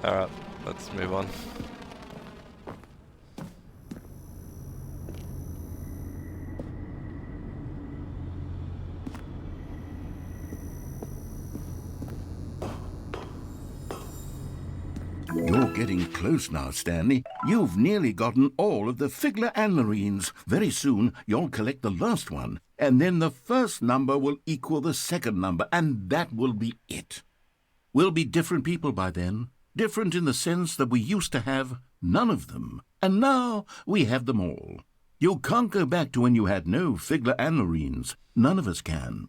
Speaker 1: Alright, let's move on.
Speaker 4: getting close now, Stanley. You've nearly gotten all of the Figler and Marines. Very soon, you'll collect the last one, and then the first number will equal the second number, and that will be it. We'll be different people by then. Different in the sense that we used to have none of them, and now we have them all. You can't go back to when you had no Figler and Marines. None of us can.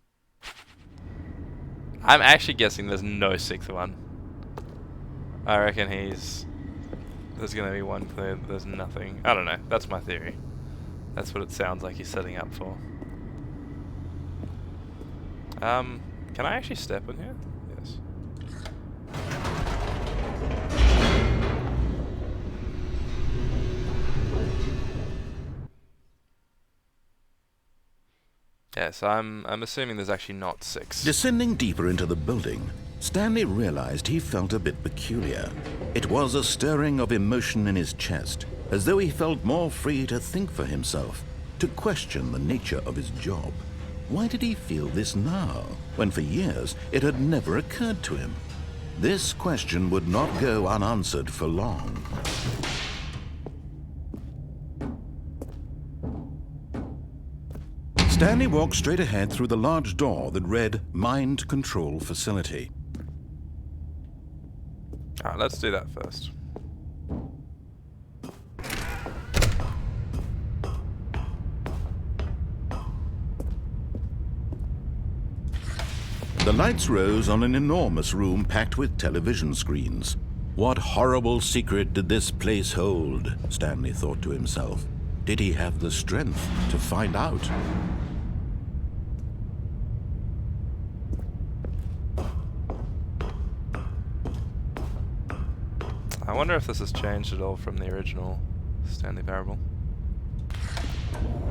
Speaker 1: I'm actually guessing there's no sixth one. I reckon there's gonna be one clear, there's nothing. I don't know, that's my theory. That's what it sounds like he's setting up for. Can I actually step in here? Yes. Yes, I'm assuming there's actually not 6.
Speaker 2: Descending deeper into the building, Stanley realized he felt a bit peculiar. It was a stirring of emotion in his chest, as though he felt more free to think for himself, to question the nature of his job. Why did he feel this now, when for years it had never occurred to him? This question would not go unanswered for long. Stanley walked straight ahead through the large door that read Mind Control Facility.
Speaker 1: Alright, let's do that first.
Speaker 2: The lights rose on an enormous room packed with television screens. What horrible secret did this place hold? Stanley thought to himself. Did he have the strength to find out?
Speaker 1: I wonder if this has changed at all from the original Stanley Parable.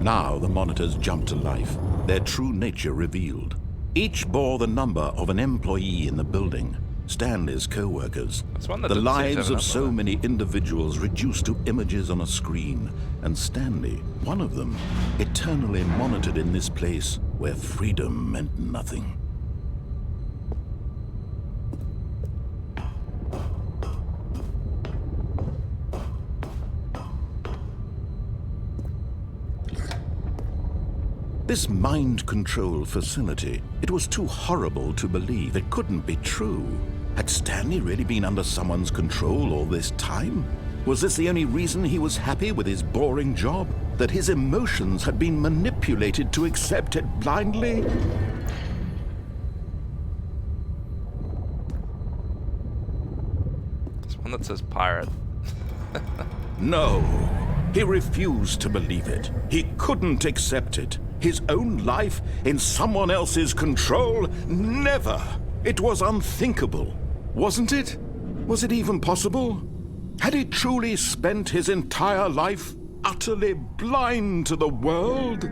Speaker 2: Now the monitors jumped to life, their true nature revealed. Each bore the number of an employee in the building, Stanley's co-workers. The lives of so many individuals reduced to images on a screen, and Stanley, one of them, eternally monitored in this place where freedom meant nothing. This mind control facility, it was too horrible to believe. It couldn't be true. Had Stanley really been under someone's control all this time? Was this the only reason he was happy with his boring job? That his emotions had been manipulated to accept it blindly?
Speaker 1: There's one that says pirate.
Speaker 2: No, he refused to believe it. He couldn't accept it. His own life in someone else's control? Never! It was unthinkable. Wasn't it? Was it even possible? Had he truly spent his entire life utterly blind to the world?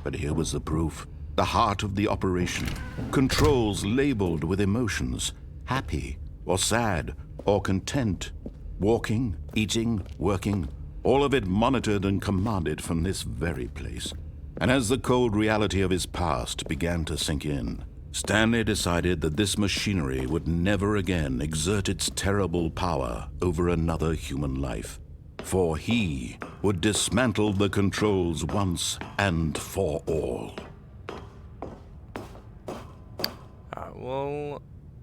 Speaker 2: But here was the proof. The heart of the operation. Controls labeled with emotions. Happy, or sad, or content. Walking, eating, working. All of it monitored and commanded from this very place. And as the cold reality of his past began to sink in, Stanley decided that this machinery would never again exert its terrible power over another human life. For he would dismantle the controls once and for all.
Speaker 1: We'll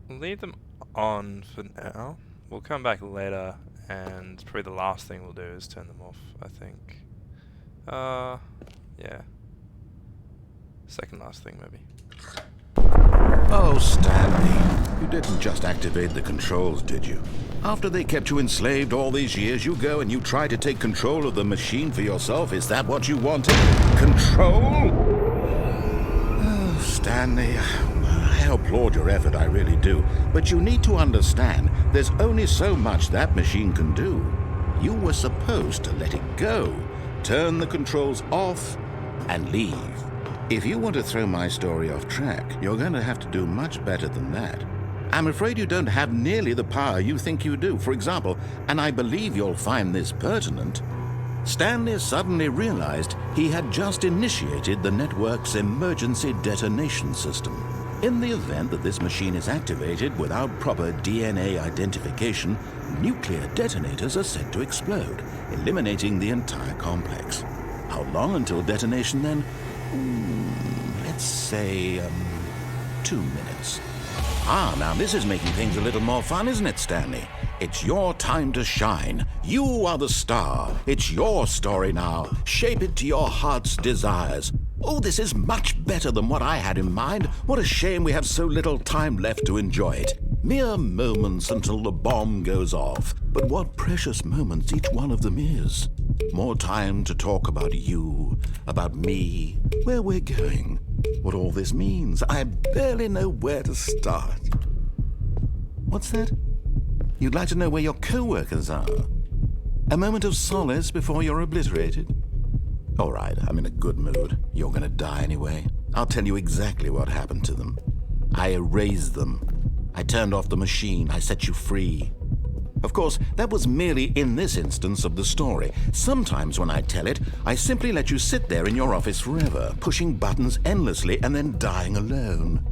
Speaker 1: leave them on for now. We'll come back later. And probably the last thing we'll do is turn them off, I think. Yeah. Second last thing, maybe.
Speaker 2: Oh, Stanley. You didn't just activate the controls, did you? After they kept you enslaved all these years, you go and you try to take control of the machine for yourself. Is that what you wanted? Control? Oh, Stanley. I applaud your effort, I really do. But you need to understand, there's only so much that machine can do. You were supposed to let it go, turn the controls off, and leave. If you want to throw my story off track, you're going to have to do much better than that. I'm afraid you don't have nearly the power you think you do. For example, and I believe you'll find this pertinent, Stanley suddenly realized he had just initiated the network's emergency detonation system. In the event that this machine is activated without proper DNA identification, nuclear detonators are set to explode, eliminating the entire complex. How long until detonation then? Let's say, 2 minutes. Ah, now this is making things a little more fun, isn't it, Stanley? It's your time to shine. You are the star. It's your story now. Shape it to your heart's desires. Oh, this is much better than what I had in mind. What a shame we have so little time left to enjoy it. Mere moments until the bomb goes off. But what precious moments each one of them is. More time to talk about you, about me, where we're going, what all this means. I barely know where to start. What's that? You'd like to know where your co-workers are? A moment of solace before you're obliterated? All right, I'm in a good mood. You're gonna die anyway. I'll tell you exactly what happened to them. I erased them. I turned off the machine. I set you free. Of course, that was merely in this instance of the story. Sometimes when I tell it, I simply let you sit there in your office forever, pushing buttons endlessly and then dying alone.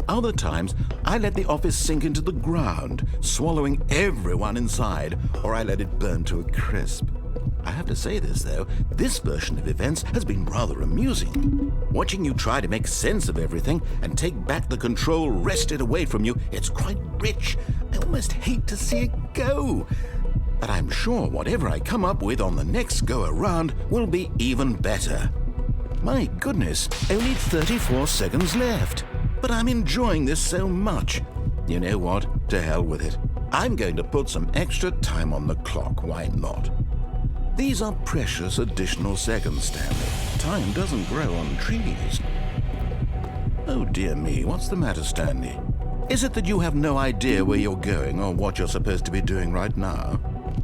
Speaker 2: Other times, I let the office sink into the ground, swallowing everyone inside, or I let it burn to a crisp. I have to say this, though, this version of events has been rather amusing. Watching you try to make sense of everything and take back the control wrested away from you, it's quite rich. I almost hate to see it go. But I'm sure whatever I come up with on the next go-around will be even better. My goodness, only 34 seconds left. But I'm enjoying this so much. You know what? To hell with it. I'm going to put some extra time on the clock. Why not? These are precious additional seconds, Stanley. Time doesn't grow on trees. Oh dear me, what's the matter, Stanley? Is it that you have no idea where you're going or what you're supposed to be doing right now?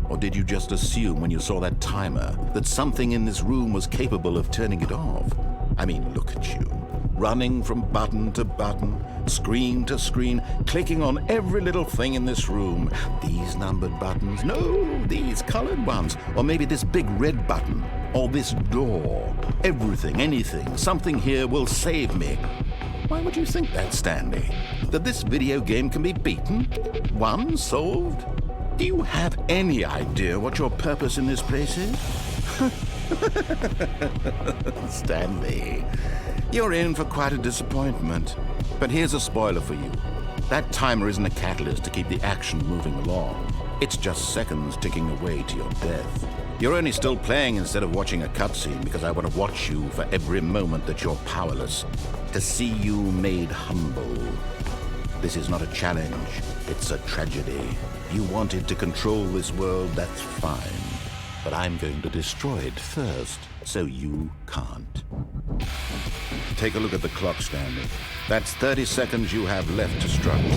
Speaker 2: Or did you just assume when you saw that timer that something in this room was capable of turning it off? I mean, look at you. Running from button to button, screen to screen, clicking on every little thing in this room. These numbered buttons, no, these colored ones. Or maybe this big red button, or this door. Everything, anything, something here will save me. Why would you think that, Stanley? That this video game can be beaten? Won? Solved? Do you have any idea what your purpose in this place is? Stanley, you're in for quite a disappointment. But here's a spoiler for you. That timer isn't a catalyst to keep the action moving along. It's just seconds ticking away to your death. You're only still playing instead of watching a cutscene because I want to watch you for every moment that you're powerless, to see you made humble. This is not a challenge, it's a tragedy. You wanted to control this world, that's fine. But I'm going to destroy it first, so you can't. Take a look at the clock, Stanley. That's 30 seconds you have left to struggle.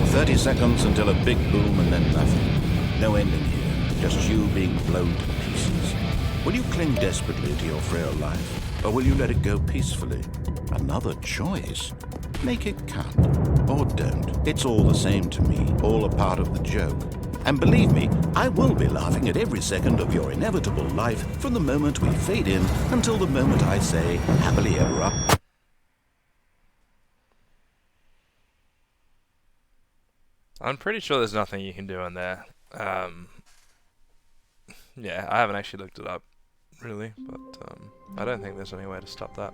Speaker 2: 30 seconds until a big boom and then nothing. No ending here, just you being blown to pieces. Will you cling desperately to your frail life, or will you let it go peacefully? Another choice. Make it count, or don't. It's all the same to me, all a part of the joke. And believe me, I will be laughing at every second of your inevitable life from the moment we fade in until the moment I say, happily ever up.
Speaker 1: I'm pretty sure there's nothing you can do in there. Yeah, I haven't actually looked it up, really, but I don't think there's any way to stop that.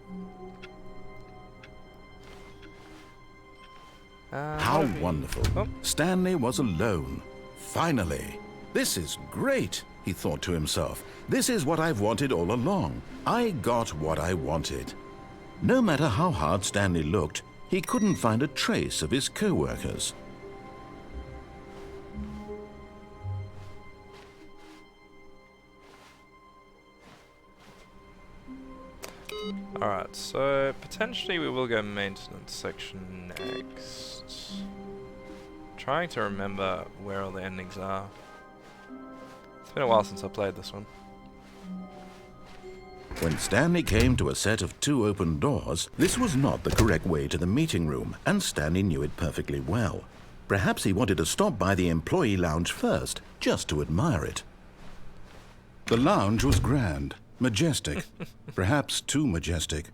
Speaker 2: How wonderful. Oh. Stanley was alone. Finally. This is great, he thought to himself. This is what I've wanted all along. I got what I wanted. No matter how hard Stanley looked, he couldn't find a trace of his co-workers.
Speaker 1: Alright, so potentially we will go maintenance section next. Trying to remember where all the endings are. It's been a while since I played this one.
Speaker 2: When Stanley came to a set of 2 open doors, this was not the correct way to the meeting room, and Stanley knew it perfectly well. Perhaps he wanted to stop by the employee lounge first, just to admire it. The lounge was grand, majestic, perhaps too majestic.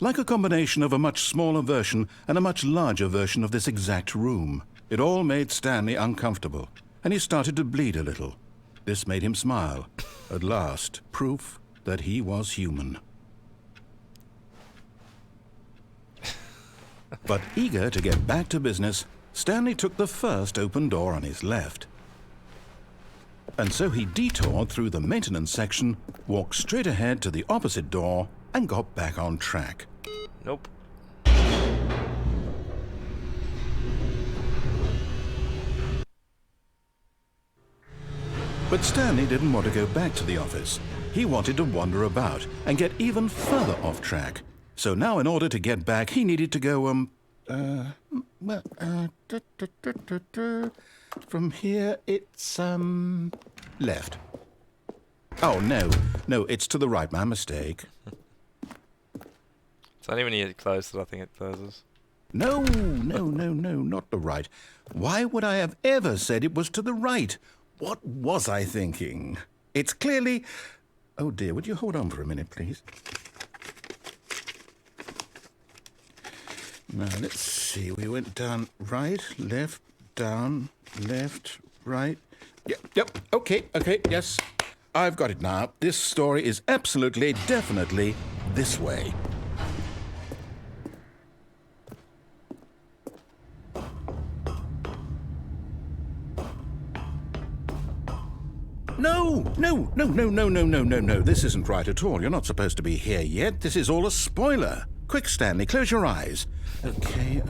Speaker 4: like a combination of a much smaller version and a much larger version of this exact room. It all made Stanley uncomfortable, and he started to bleed a little. This made him smile. At last, proof that he was human. But eager to get back to business, Stanley took the first open door on his left. And so he detoured through the maintenance section, walked straight ahead to the opposite door, and got back on track.
Speaker 1: Nope.
Speaker 4: But Stanley didn't want to go back to the office. He wanted to wander about and get even further off track. So now in order to get back, he needed to go, from here it's, left. Oh, no, it's to the right, my mistake.
Speaker 1: It's only when you get close that I think it closes.
Speaker 4: No, not the right. Why would I have ever said it was to the right? What was I thinking? It's clearly... Oh dear, would you hold on for a minute, please? Now, let's see. We went down right, left, down, left, right. Yep, okay, yes. I've got it now. This story is absolutely, definitely this way. No. This isn't right at all. You're not supposed to be here yet. This is all a spoiler. Quick, Stanley, close your eyes. Okay.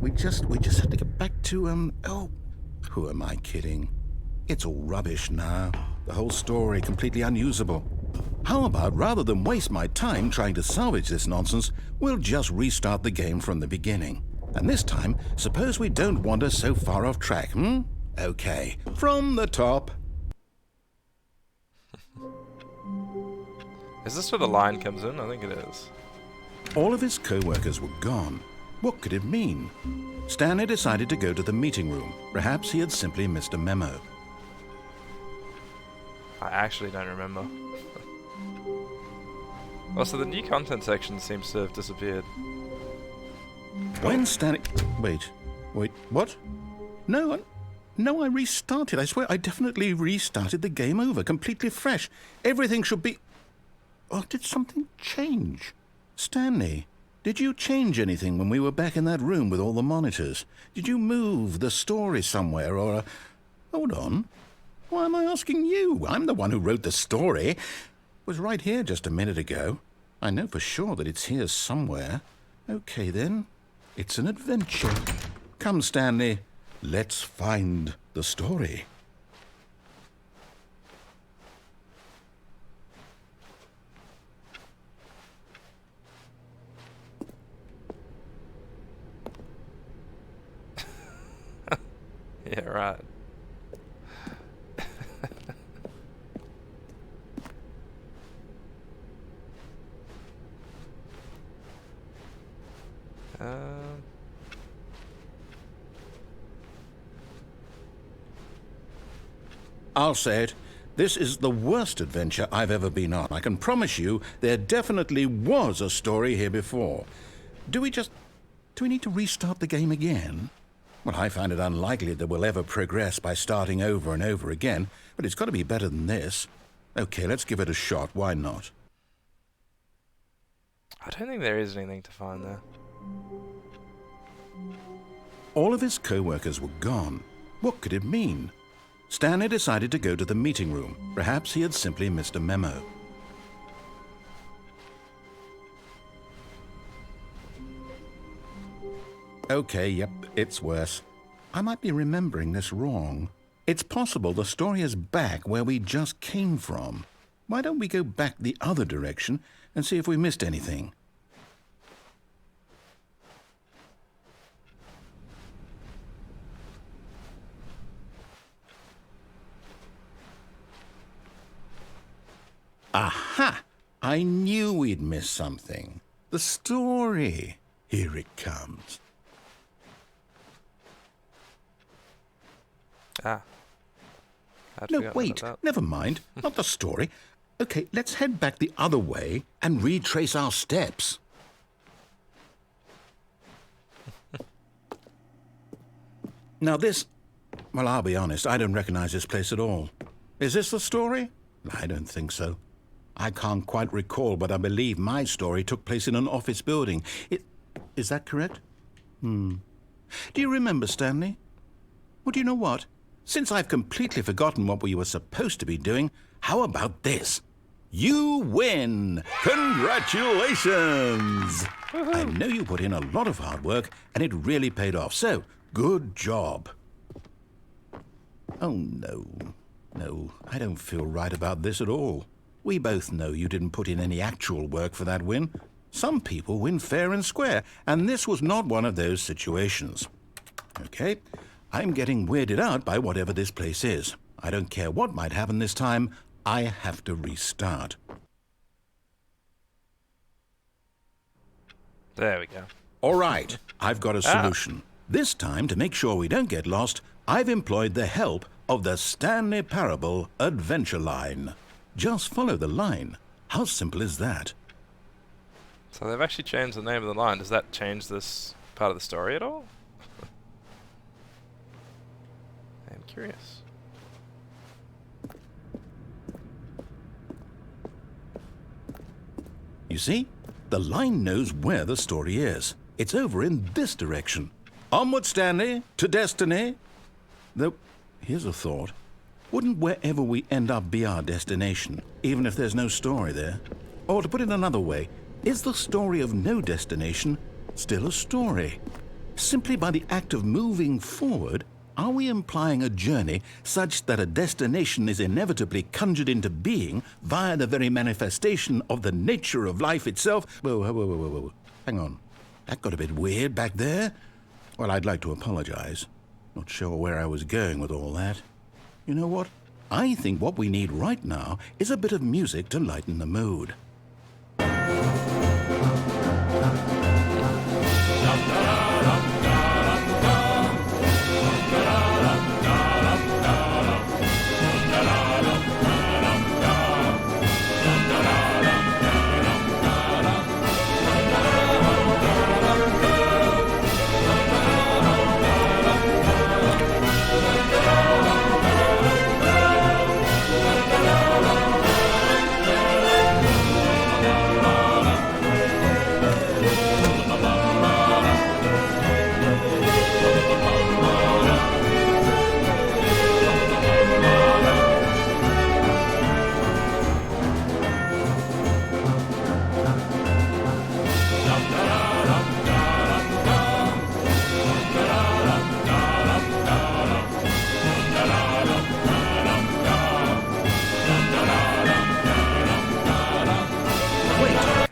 Speaker 4: We just have to get back to, oh, who am I kidding? It's all rubbish now. The whole story completely unusable. How about, rather than waste my time trying to salvage this nonsense, we'll just restart the game from the beginning. And this time, suppose we don't wander so far off track, Okay, from the top.
Speaker 1: Is this where the line comes in? I think it is.
Speaker 4: All of his co-workers were gone. What could it mean? Stanley decided to go to the meeting room. Perhaps he had simply missed a memo.
Speaker 1: I actually don't remember. Also, the new content section seems to have disappeared.
Speaker 4: When Stanley... Wait, what? No, I restarted. I swear I definitely restarted the game over, completely fresh. Everything should be... Oh, did something change? Stanley, did you change anything when we were back in that room with all the monitors? Did you move the story somewhere or... Hold on. Why am I asking you? I'm the one who wrote the story. It was right here just a minute ago. I know for sure that it's here somewhere. Okay, then. It's an adventure. Come, Stanley. Let's find the story.
Speaker 1: Yeah, right.
Speaker 4: I'll say it. This is the worst adventure I've ever been on. I can promise you there definitely was a story here before. Do we need to restart the game again? Well, I find it unlikely that we'll ever progress by starting over and over again, but it's got to be better than this. Okay, let's give it a shot. Why not?
Speaker 1: I don't think there is anything to find there.
Speaker 4: All of his co-workers were gone. What could it mean? Stanley decided to go to the meeting room. Perhaps he had simply missed a memo. Okay, yep, it's worse. I might be remembering this wrong. It's possible the story is back where we just came from. Why don't we go back the other direction and see if we missed anything? Aha! I knew we'd missed something. The story. Here it comes. No, wait, never mind. Not the story. Okay, let's head back the other way and retrace our steps.
Speaker 2: Now this... Well, I'll be honest, I don't recognize this place at all. Is this the story? I don't think so. I can't quite recall, but I believe my story took place in an office building. Is that correct? Do you remember, Stanley? Well, do you know what? Since I've completely forgotten what we were supposed to be doing, how about this? You win! Congratulations! I know you put in a lot of hard work, and it really paid off, so good job. Oh, no. No, I don't feel right about this at all. We both know you didn't put in any actual work for that win. Some people win fair and square, and this was not one of those situations. Okay, I'm getting weirded out by whatever this place is. I don't care what might happen this time. I have to restart.
Speaker 1: There we go.
Speaker 2: All right, I've got a solution. This time, to make sure we don't get lost, I've employed the help of the Stanley Parable Adventure Line. Just follow the line. How simple is that?
Speaker 1: So they've actually changed the name of the line. Does that change this part of the story at all? I'm curious.
Speaker 2: You see? The line knows where the story is. It's over in this direction. Onward, Stanley, to destiny. Though, here's a thought. Wouldn't wherever we end up be our destination, even if there's no story there? Or to put it another way, is the story of no destination still a story? Simply by the act of moving forward, are we implying a journey such that a destination is inevitably conjured into being via the very manifestation of the nature of life itself? Whoa. Hang on. That got a bit weird back there. Well, I'd like to apologize. Not sure where I was going with all that. You know what? I think what we need right now is a bit of music to lighten the mood.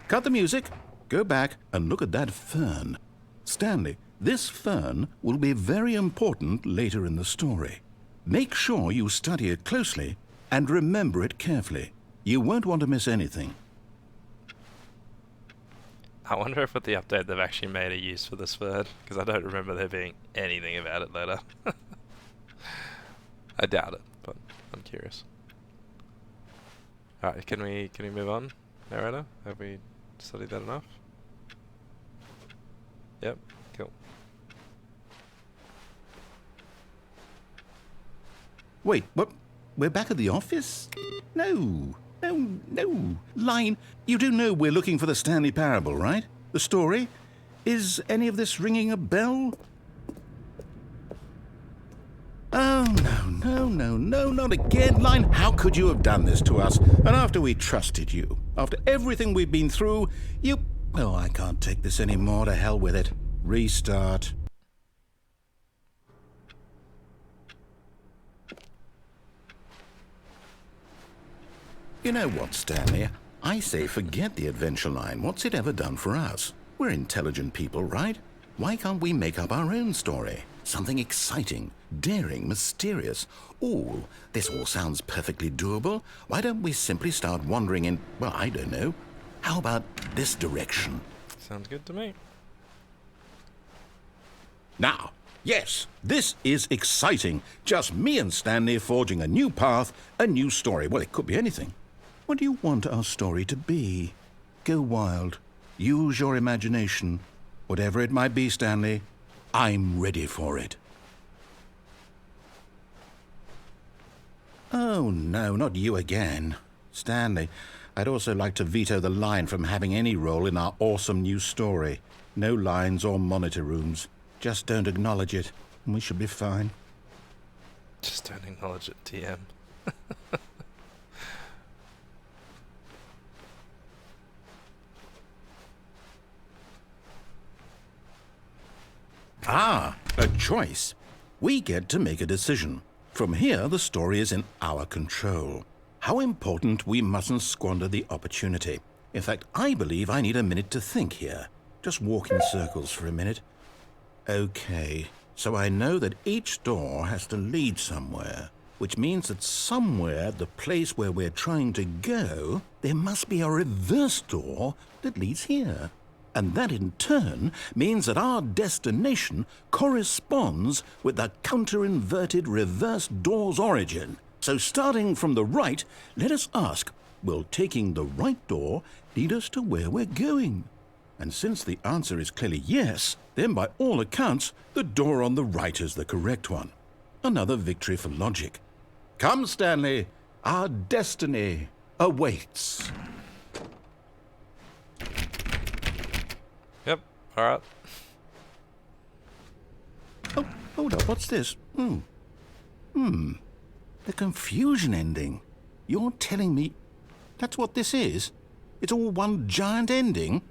Speaker 2: Cut the music, go back and look at that fern. Stanley, this fern will be very important later in the story. Make sure you study it closely and remember it carefully. You won't want to miss anything.
Speaker 1: I wonder if with the update they've actually made a use for this fern, because I don't remember there being anything about it later. I doubt it, but I'm curious. Alright, can we move on, narrator? Have we studied that enough? Yep, cool.
Speaker 2: Wait, what? We're back at the office? No. Line, you do know we're looking for the Stanley Parable, right? The story? Is any of this ringing a bell? Oh, no, not again. Line, how could you have done this to us? And after we trusted you, after everything we've been through, you... Oh, I can't take this anymore. To hell with it. Restart. You know what, Stanley? I say forget the adventure line. What's it ever done for us? We're intelligent people, right? Why can't we make up our own story? Something exciting, daring, mysterious. Ooh, this all sounds perfectly doable. Why don't we simply start wandering in, well, I don't know. How about this direction?
Speaker 1: Sounds good to me.
Speaker 2: Now, yes, this is exciting. Just me and Stanley forging a new path, a new story. Well, it could be anything. What do you want our story to be? Go wild. Use your imagination. Whatever it might be, Stanley, I'm ready for it. Oh, no, not you again. Stanley, I'd also like to veto the line from having any role in our awesome new story. No lines or monitor rooms. Just don't acknowledge it, and we should be fine.
Speaker 1: Just don't acknowledge it, TM.
Speaker 2: Ah, a choice. We get to make a decision. From here, the story is in our control. How important, we mustn't squander the opportunity. In fact, I believe I need a minute to think here. Just walk in circles for a minute. Okay, so I know that each door has to lead somewhere, which means that somewhere, the place where we're trying to go, there must be a reverse door that leads here. And that in turn means that our destination corresponds with the counter-inverted reverse door's origin. So starting from the right, let us ask, will taking the right door lead us to where we're going? And since the answer is clearly yes, then by all accounts, the door on the right is the correct one. Another victory for logic. Come, Stanley, our destiny awaits.
Speaker 1: Yep, alright.
Speaker 2: Oh, hold up, what's this? The confusion ending. You're telling me that's what this is? It's all one giant ending?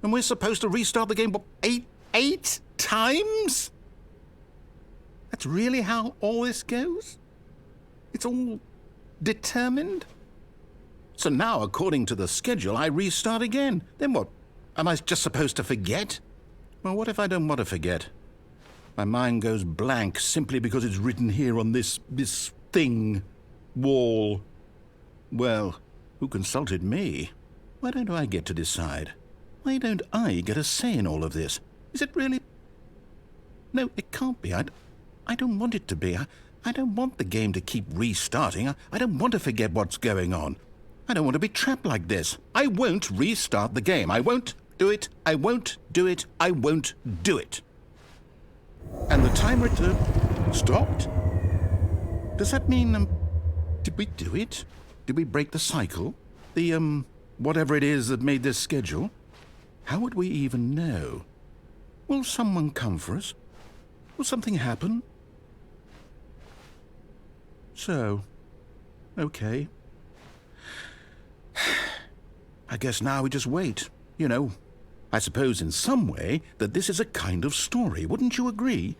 Speaker 2: And we're supposed to restart the game, what, eight times? That's really how all this goes? It's all determined? So now, according to the schedule, I restart again. Then what? Am I just supposed to forget? Well, what if I don't want to forget? My mind goes blank simply because it's written here on this thing, wall. Well, who consulted me? Why don't I get to decide? Why don't I get a say in all of this? Is it really? No, it can't be. I don't want it to be. I don't want the game to keep restarting. I don't want to forget what's going on. I don't want to be trapped like this. I won't restart the game. I won't do it. I won't do it. I won't do it. And the timer stopped? Does that mean, did we do it? Did we break the cycle? The, whatever it is that made this schedule? How would we even know? Will someone come for us? Will something happen? So, okay. I guess now we just wait, you know. I suppose in some way that this is a kind of story, wouldn't you agree?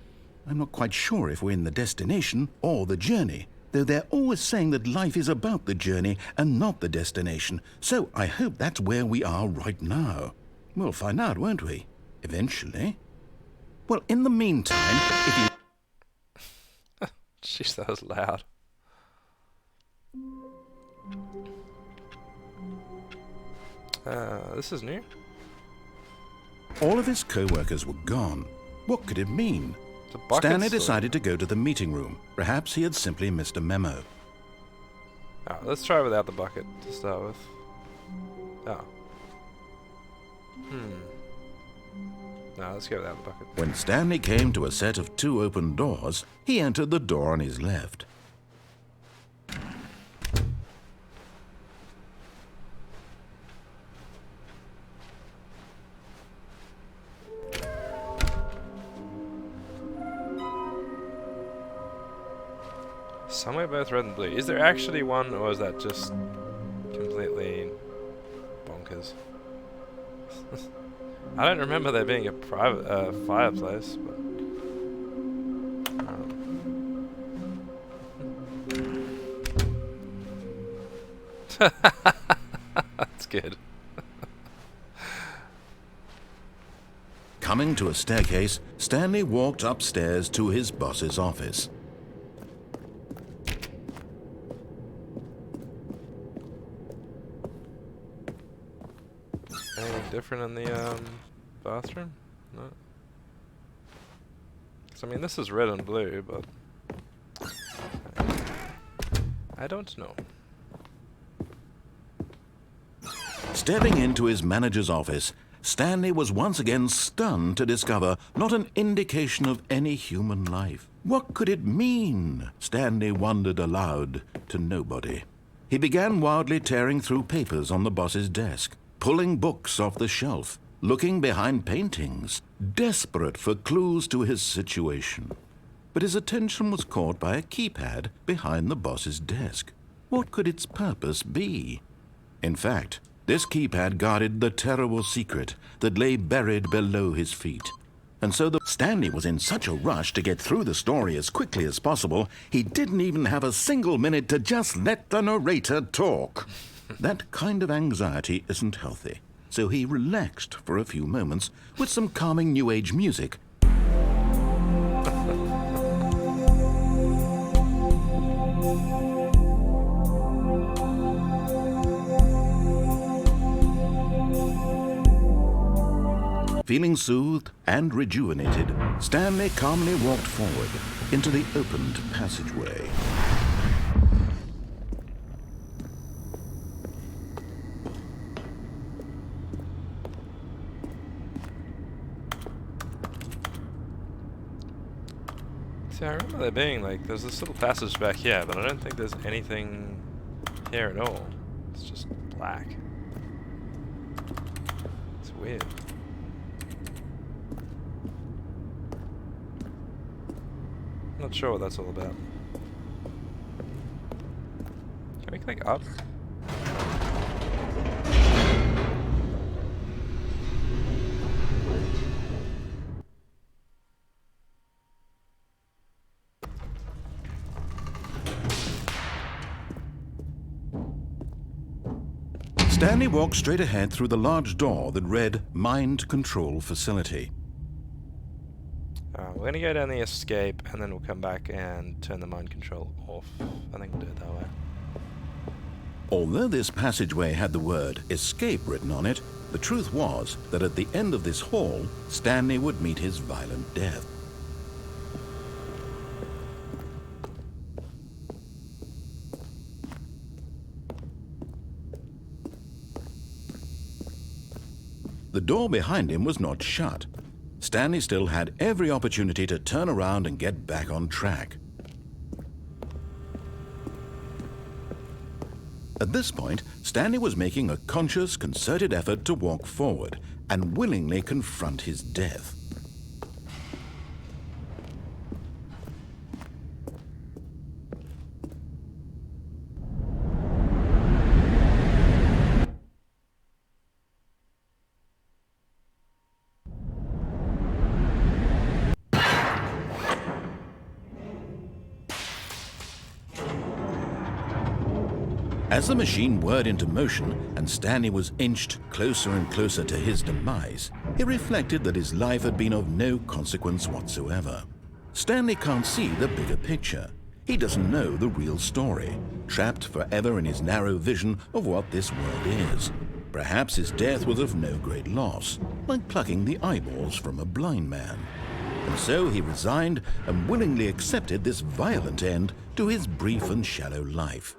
Speaker 2: I'm not quite sure if we're in the destination or the journey, though they're always saying that life is about the journey and not the destination, so I hope that's where we are right now. We'll find out, won't we? Eventually. Well, in the meantime, if you...
Speaker 1: Jeez, that was loud. This is new.
Speaker 2: All of his co-workers were gone. What could it mean? Stanley decided to go to the meeting room. Perhaps he had simply missed a memo.
Speaker 1: Oh, let's try without the bucket to start with. Oh. No, let's go without the bucket.
Speaker 2: When Stanley came to a set of 2 open doors, he entered the door on his left.
Speaker 1: Somewhere both red and blue. Is there actually one, or is that just completely bonkers? I don't remember there being a private fireplace, but that's good.
Speaker 2: Coming to a staircase, Stanley walked upstairs to his boss's office.
Speaker 1: Anything different in the bathroom? No. 'Cause, I mean, this is red and blue, but I don't know.
Speaker 2: Stepping into his manager's office, Stanley was once again stunned to discover not an indication of any human life. What could it mean? Stanley wondered aloud to nobody. He began wildly tearing through papers on the boss's desk, pulling books off the shelf, looking behind paintings, desperate for clues to his situation. But his attention was caught by a keypad behind the boss's desk. What could its purpose be? In fact, this keypad guarded the terrible secret that lay buried below his feet. And so Stanley was in such a rush to get through the story as quickly as possible, he didn't even have a single minute to just let the narrator talk. That kind of anxiety isn't healthy, so he relaxed for a few moments with some calming New Age music. Feeling soothed and rejuvenated, Stanley calmly walked forward into the opened passageway.
Speaker 1: See, I remember there being, like, there's this little passage back here, but I don't think there's anything here at all. It's just black. It's weird. Not sure what that's all about. Can we click up?
Speaker 2: Stanley walked straight ahead through the large door that read Mind Control Facility.
Speaker 1: We're gonna go down the escape and then we'll come back and turn the mind control off. I think we'll do it that way.
Speaker 2: Although this passageway had the word escape written on it, the truth was that at the end of this hall, Stanley would meet his violent death. The door behind him was not shut. Stanley still had every opportunity to turn around and get back on track. At this point, Stanley was making a conscious, concerted effort to walk forward and willingly confront his death. As the machine whirred into motion and Stanley was inched closer and closer to his demise, he reflected that his life had been of no consequence whatsoever. Stanley can't see the bigger picture. He doesn't know the real story, trapped forever in his narrow vision of what this world is. Perhaps his death was of no great loss, like plucking the eyeballs from a blind man. And so he resigned and willingly accepted this violent end to his brief and shallow life.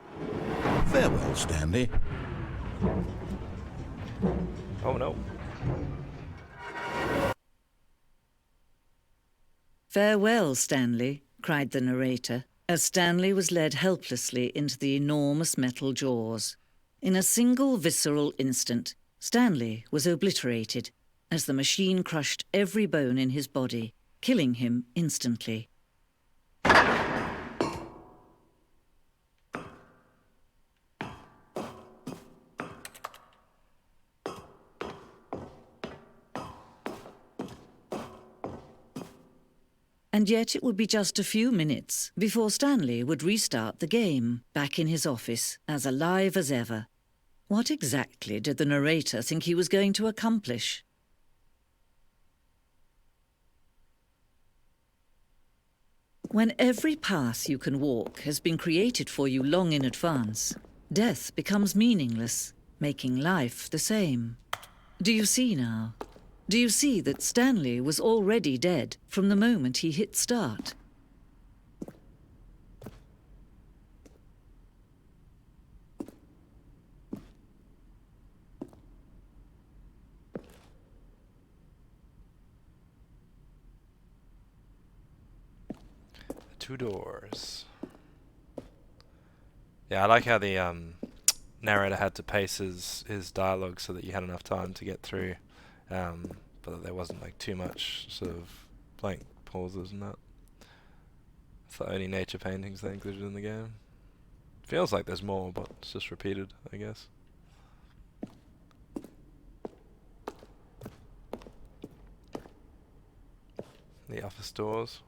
Speaker 2: Farewell, Stanley.
Speaker 1: Oh no.
Speaker 6: Farewell, Stanley, cried the narrator, as Stanley was led helplessly into the enormous metal jaws. In a single visceral instant, Stanley was obliterated as the machine crushed every bone in his body, killing him instantly. And yet it would be just a few minutes before Stanley would restart the game, back in his office, as alive as ever. What exactly did the narrator think he was going to accomplish? When every path you can walk has been created for you long in advance, death becomes meaningless, making life the same. Do you see now? Do you see that Stanley was already dead from the moment he hit start?
Speaker 1: 2 doors. Yeah, I like how the narrator had to pace his dialogue so that you had enough time to get through, but that there wasn't like too much sort of blank pauses and that. It's the only nature paintings they included in the game. Feels like there's more, but it's just repeated, I guess. The office doors.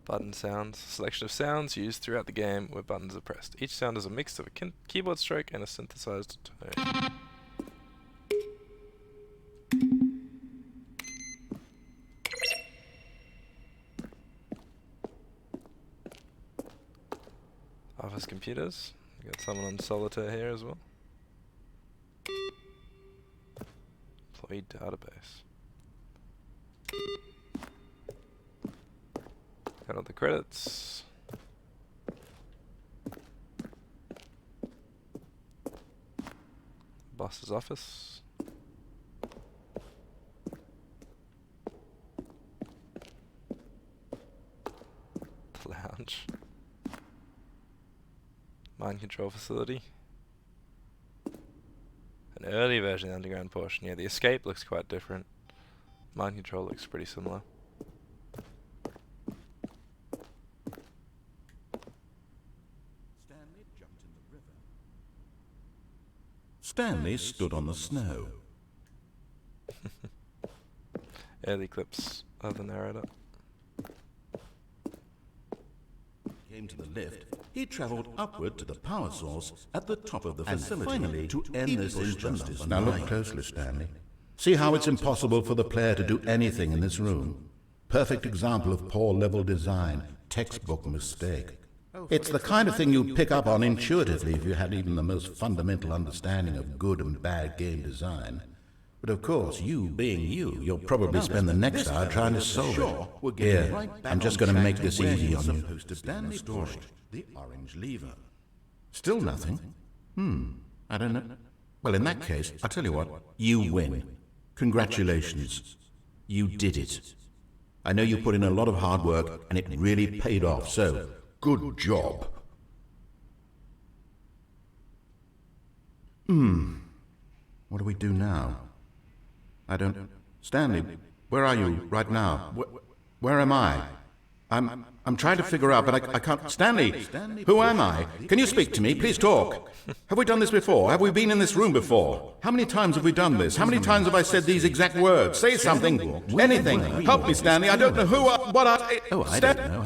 Speaker 1: Button sounds. Selection of sounds used throughout the game where buttons are pressed. Each sound is a mix of a keyboard stroke and a synthesized tone. Office computers. We got someone on solitaire here as well. Employee database. Got all the credits. Boss's office. The lounge. Mind control facility. An early version of the underground portion. Yeah, the escape looks quite different. Mind control looks pretty similar.
Speaker 4: Stanley stood on the snow.
Speaker 1: Early clips of the narrator.
Speaker 4: Came to the lift. He travelled upward to the power source at the top of the facility. And finally, to end this injustice. Now look closely, Stanley. See how it's impossible for the player to do anything in this room. Perfect example of poor level design. Textbook mistake. It's the kind of thing you'd pick up on intuitively if you had even the most fundamental understanding of good and bad game design. But of course, you being you, you'll probably spend the next hour trying to solve it. Here, I'm just going to make this easy on you. Stanley pushed the orange lever. Still nothing? I don't know. Well, in that case, I'll tell you what, you win. Congratulations. You did it. I know you put in a lot of hard work, and it really paid off, so good job. What do we do now? I don't... Stanley, where are you right now? Where am I? I'm trying to figure out, but I can't... Stanley, who am I? Can you speak to me? Please talk. Have we done this before? Have we been in this room before? How many times have we done this? How many times have I said these exact words? Say something. Anything. Help me, Stanley. I don't know who I... What I... Oh, I don't know.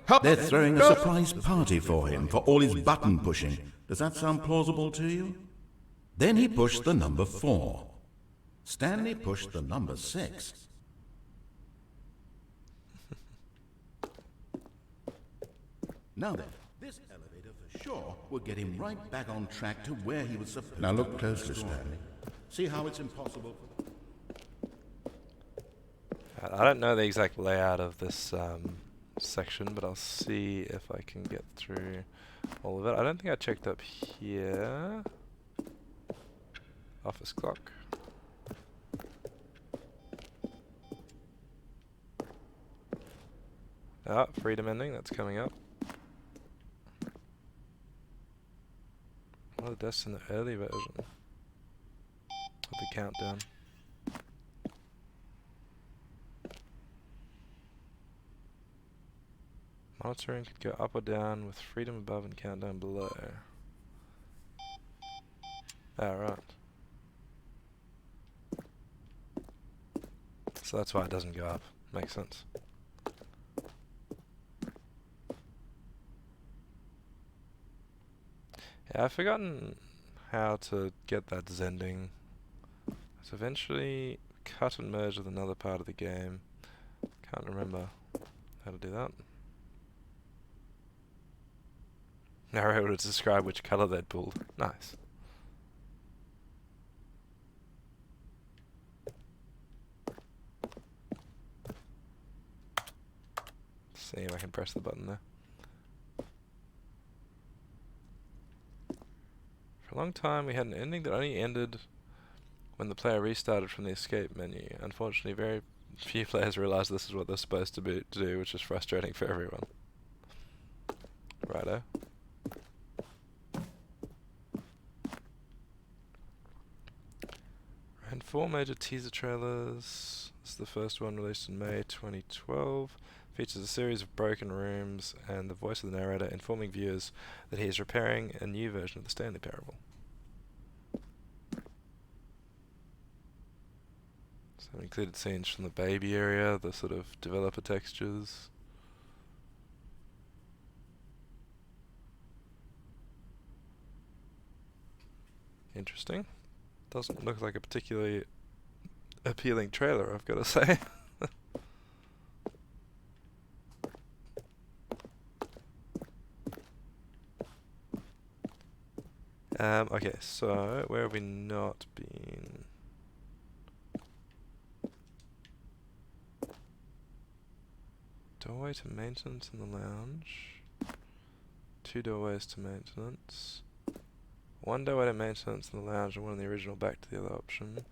Speaker 4: How about they're throwing a surprise party for him for all his button pushing. Does that sound plausible to you? Then he pushed the number 4. Stanley pushed the number 6. Now then, this elevator for sure will get him right back on track to where he was supposed to go. Now look closely, Stanley. See how it's impossible for...
Speaker 1: I don't know the exact layout of this section, but I'll see if I can get through all of it. I don't think I checked up here. Office clock. Ah, freedom ending, that's coming up. What are the deaths in the early version of the countdown? Monitoring could go up or down with freedom above and countdown below. Right. So that's why it doesn't go up. Makes sense. Yeah, I've forgotten how to get that Zending. So eventually cut and merge with another part of the game. Can't remember how to do that. Now we're able to describe which color they'd pulled. Nice. See if I can press the button there. For a long time we had an ending that only ended when the player restarted from the escape menu. Unfortunately, very few players realise this is what they're supposed to do, which is frustrating for everyone. Righto. And 4 major teaser trailers. This is the first one, released in May 2012. Features a series of broken rooms and the voice of the narrator informing viewers that he is repairing a new version of the Stanley Parable. So included scenes from the baby area, the sort of developer textures. Interesting. Doesn't look like a particularly appealing trailer, I've got to say. Okay, so where have we not been? Doorway to maintenance in the lounge. 2 doorways to maintenance. 1 doorway to maintenance in the lounge and 1 in the original back to the other option.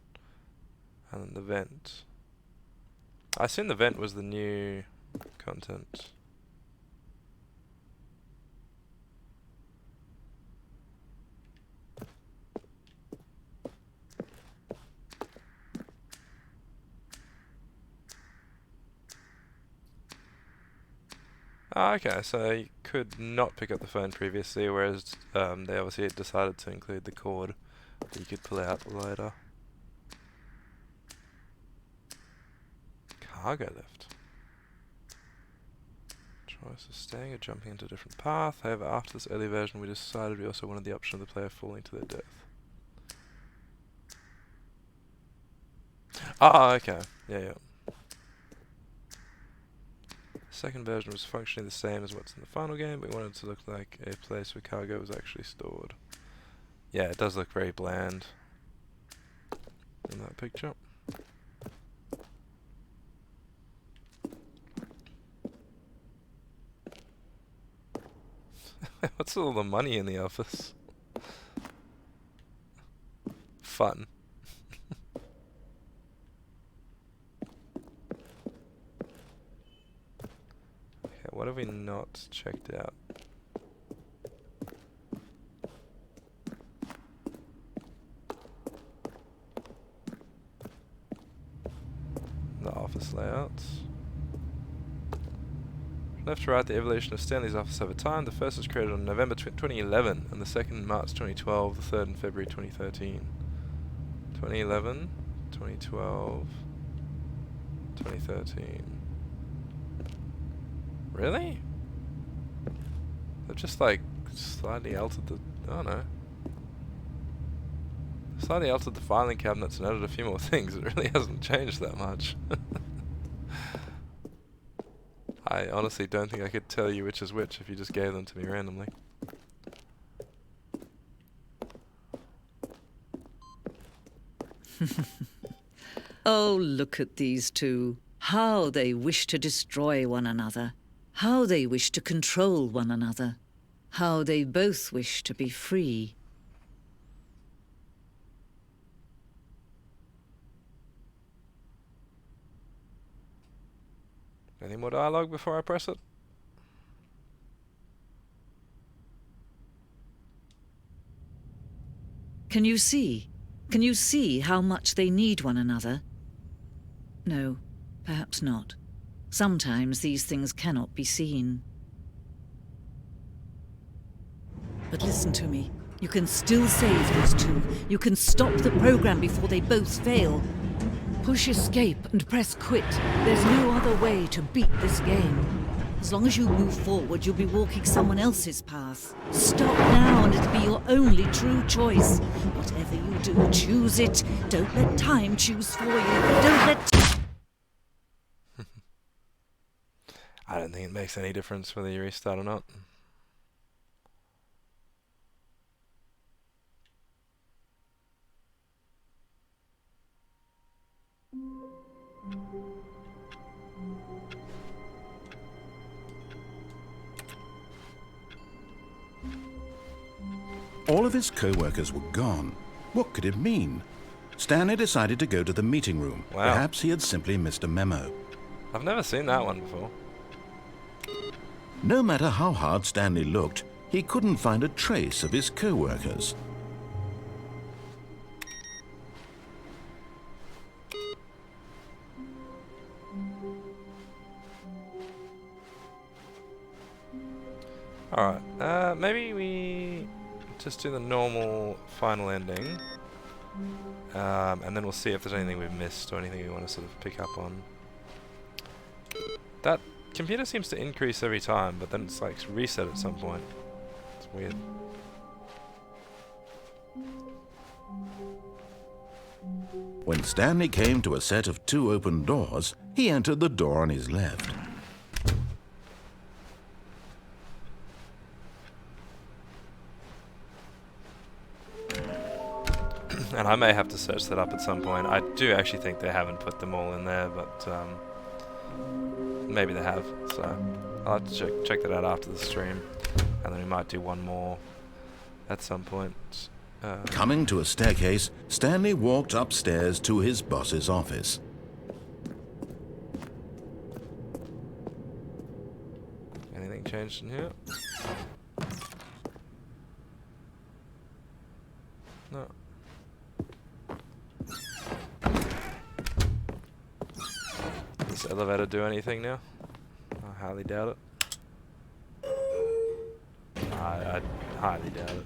Speaker 1: And then the vent. I assume the vent was the new content. Ah, okay, so you could not pick up the phone previously, whereas they obviously had decided to include the cord that you could pull out later. Cargo lift. Choice of staying or jumping into a different path. However, after this early version, we decided we also wanted the option of the player falling to their death. Ah, okay. Yeah. Second version was functionally the same as what's in the final game, but we wanted it to look like a place where cargo was actually stored. Yeah, it does look very bland in that picture. What's all the money in the office? Fun. What have we not checked out? The office layouts. Left to right, the evolution of Stanley's office over time. The first was created on November 2011, and the second March 2012, the third in February 2013. 2011, 2012, 2013. Really? They've just like slightly altered the... oh no. Slightly altered the filing cabinets and added a few more things. It really hasn't changed that much. I honestly don't think I could tell you which is which if you just gave them to me randomly.
Speaker 6: Oh, look at these two. How they wish to destroy one another. How they wish to control one another. How they both wish to be free.
Speaker 1: Any more dialogue before I press it?
Speaker 6: Can you see? Can you see how much they need one another? No, perhaps not. Sometimes these things cannot be seen. But listen to me. You can still save these two. You can stop the program before they both fail. Push escape and press quit. There's no other way to beat this game. As long as you move forward, you'll be walking someone else's path. Stop now and it'll be your only true choice. Whatever you do, choose it. Don't let time choose for you. Don't let...
Speaker 1: I don't think it makes any difference whether you restart or not.
Speaker 4: All of his co-workers were gone. What could it mean? Stanley decided to go to the meeting room.
Speaker 1: Wow.
Speaker 4: Perhaps he had simply missed a memo.
Speaker 1: I've never seen that one before.
Speaker 2: No matter how hard Stanley looked, he couldn't find a trace of his co-workers.
Speaker 1: Alright, maybe we just do the normal final ending. And then we'll see if there's anything we've missed or anything we want to sort of pick up on. That computer seems to increase every time, but then it's like reset at some point. It's weird.
Speaker 2: When Stanley came to a set of 2 open doors, he entered the door on his left.
Speaker 1: And I may have to search that up at some point. I do actually think they haven't put them all in there, but maybe they have. So I'll have to check that out after the stream, and then we might do one more at some point.
Speaker 2: Coming to a staircase, Stanley walked upstairs to his boss's office.
Speaker 1: Anything changed in here? No. Does the elevator do anything now? I highly doubt it. I highly doubt it.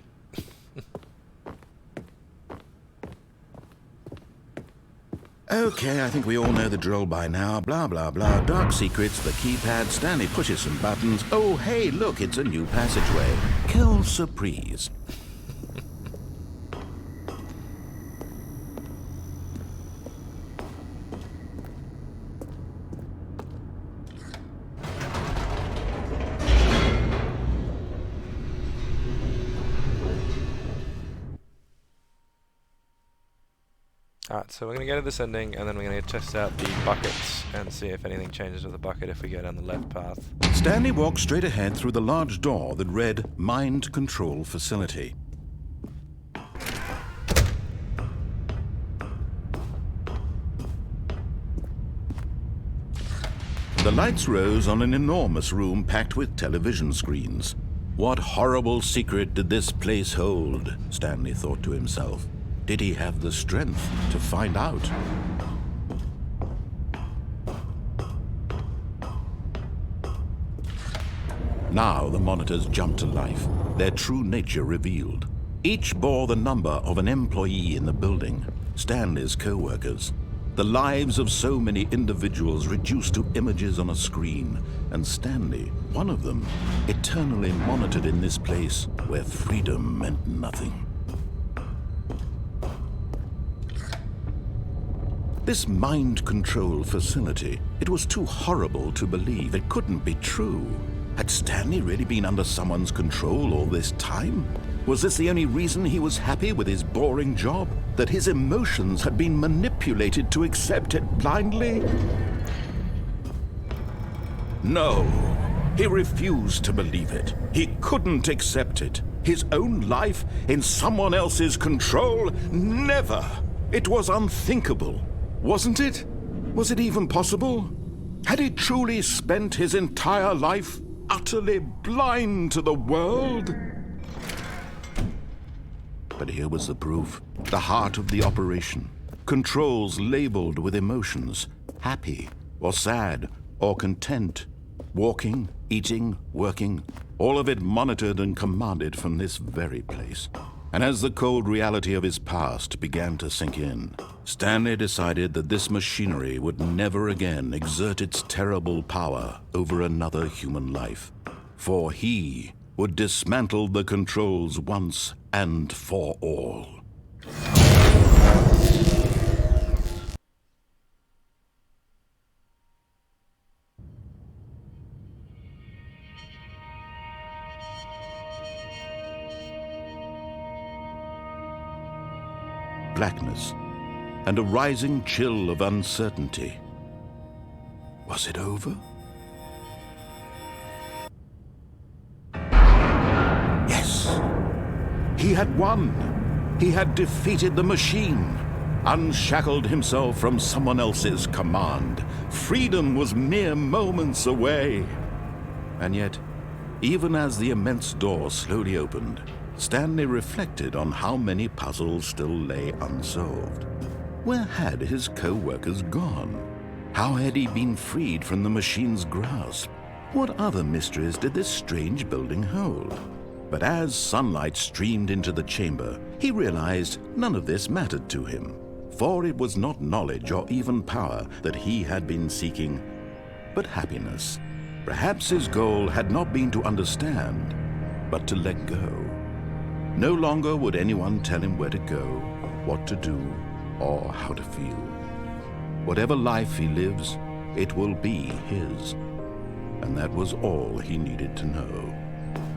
Speaker 2: Okay, I think we all know the drill by now. Blah, blah, blah. Dark secrets, the keypad. Stanley pushes some buttons. Oh, hey, look, it's a new passageway. Quelle surprise.
Speaker 1: Alright, so we're going to go to this ending, and then we're going to test out the buckets and see if anything changes with the bucket if we go down the left path.
Speaker 2: Stanley walked straight ahead through the large door that read Mind Control Facility. The lights rose on an enormous room packed with television screens. What horrible secret did this place hold? Stanley thought to himself. Did he have the strength to find out? Now the monitors jumped to life, their true nature revealed. Each bore the number of an employee in the building, Stanley's co-workers. The lives of so many individuals reduced to images on a screen, and Stanley, one of them, eternally monitored in this place where freedom meant nothing. This mind control facility, it was too horrible to believe. It couldn't be true. Had Stanley really been under someone's control all this time? Was this the only reason he was happy with his boring job? That his emotions had been manipulated to accept it blindly? No, he refused to believe it. He couldn't accept it. His own life in someone else's control? Never! It was unthinkable. Wasn't it? Was it even possible? Had he truly spent his entire life utterly blind to the world? But here was the proof. The heart of the operation. Controls labeled with emotions. Happy, or sad, or content. Walking, eating, working. All of it monitored and commanded from this very place. And as the cold reality of his past began to sink in, Stanley decided that this machinery would never again exert its terrible power over another human life. For he would dismantle the controls once and for all. Blackness, and a rising chill of uncertainty. Was it over? Yes! He had won! He had defeated the machine!
Speaker 4: unshackled himself from someone else's command. Freedom was mere moments away. And yet, even as the immense door slowly opened, Stanley reflected on how many puzzles still lay unsolved. Where had his co-workers gone? How had he been freed from the machine's grasp? What other mysteries did this strange building hold? But as sunlight streamed into the chamber, he realized none of this mattered to him, for it was not knowledge or even power that he had been seeking, but happiness. Perhaps his goal had not been to understand, but to let go. No longer would anyone tell him where to go, what to do, or how to feel. Whatever life he lives, it will be his. And that was all he needed to know.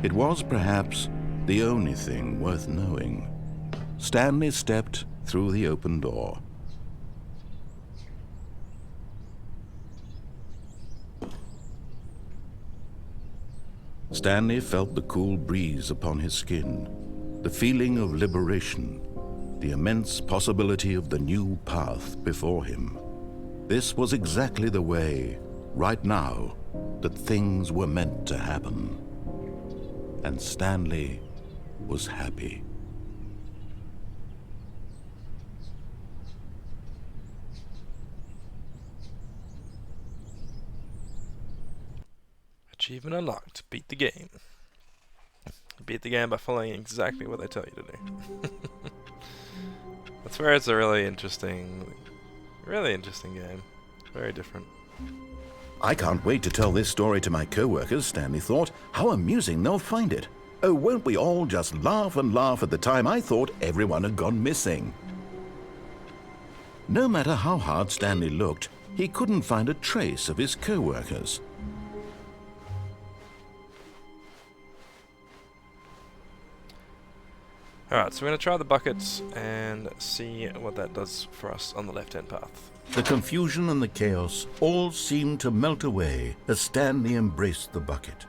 Speaker 4: It was perhaps the only thing worth knowing. Stanley stepped through the open door. Stanley felt the cool breeze upon his skin, the feeling of liberation, the immense possibility of the new path before him. This was exactly the way, right now, that things were meant to happen. And Stanley was happy.
Speaker 1: Achievement unlocked. Beat the game. Beat the game by following exactly what they tell you to do. That's where it's a really interesting game. Very different.
Speaker 4: I can't wait to tell this story to my co-workers, Stanley thought. How amusing they'll find it. Oh, won't we all just laugh and laugh at the time I thought everyone had gone missing. No matter how hard Stanley looked, he couldn't find a trace of his co-workers.
Speaker 1: Alright, so we're going to try the buckets and see what that does for us on the left-hand path.
Speaker 4: The confusion and the chaos all seemed to melt away as Stanley embraced the bucket.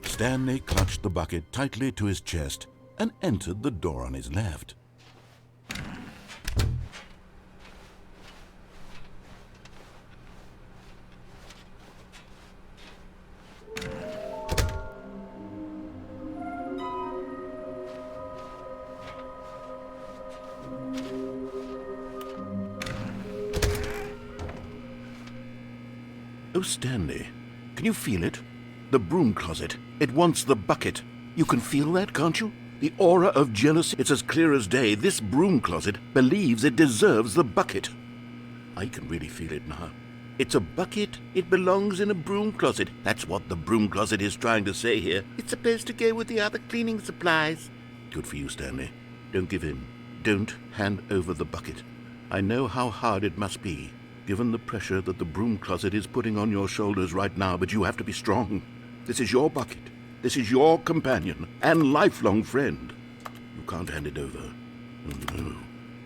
Speaker 4: Stanley clutched the bucket tightly to his chest and entered the door on his left. Oh, Stanley, can you feel it? The broom closet. It wants the bucket. You can feel that, can't you? The aura of jealousy. It's as clear as day. This broom closet believes it deserves the bucket. I can really feel it now. It's a bucket. It belongs in a broom closet. That's what the broom closet is trying to say here. It's supposed to go with the other cleaning supplies. Good for you, Stanley. Don't give in. Don't hand over the bucket. I know how hard it must be, given the pressure that the broom closet is putting on your shoulders right now, but you have to be strong. This is your bucket. This is your companion and lifelong friend. You can't hand it over. Oh, no.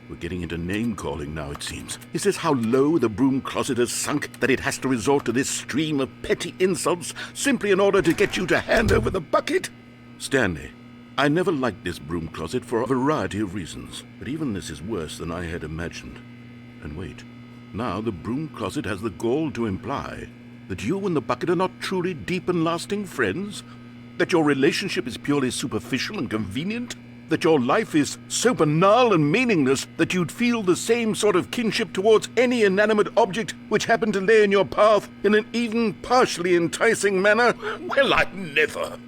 Speaker 4: We're getting into name-calling now, it seems. Is this how low the broom closet has sunk, that it has to resort to this stream of petty insults simply in order to get you to hand over the bucket? Stanley, I never liked this broom closet for a variety of reasons, but even this is worse than I had imagined. And wait. Now the broom closet has the gall to imply that you and the bucket are not truly deep and lasting friends? That your relationship is purely superficial and convenient? That your life is so banal and meaningless that you'd feel the same sort of kinship towards any inanimate object which happened to lay in your path in an even partially enticing manner? Well, I never.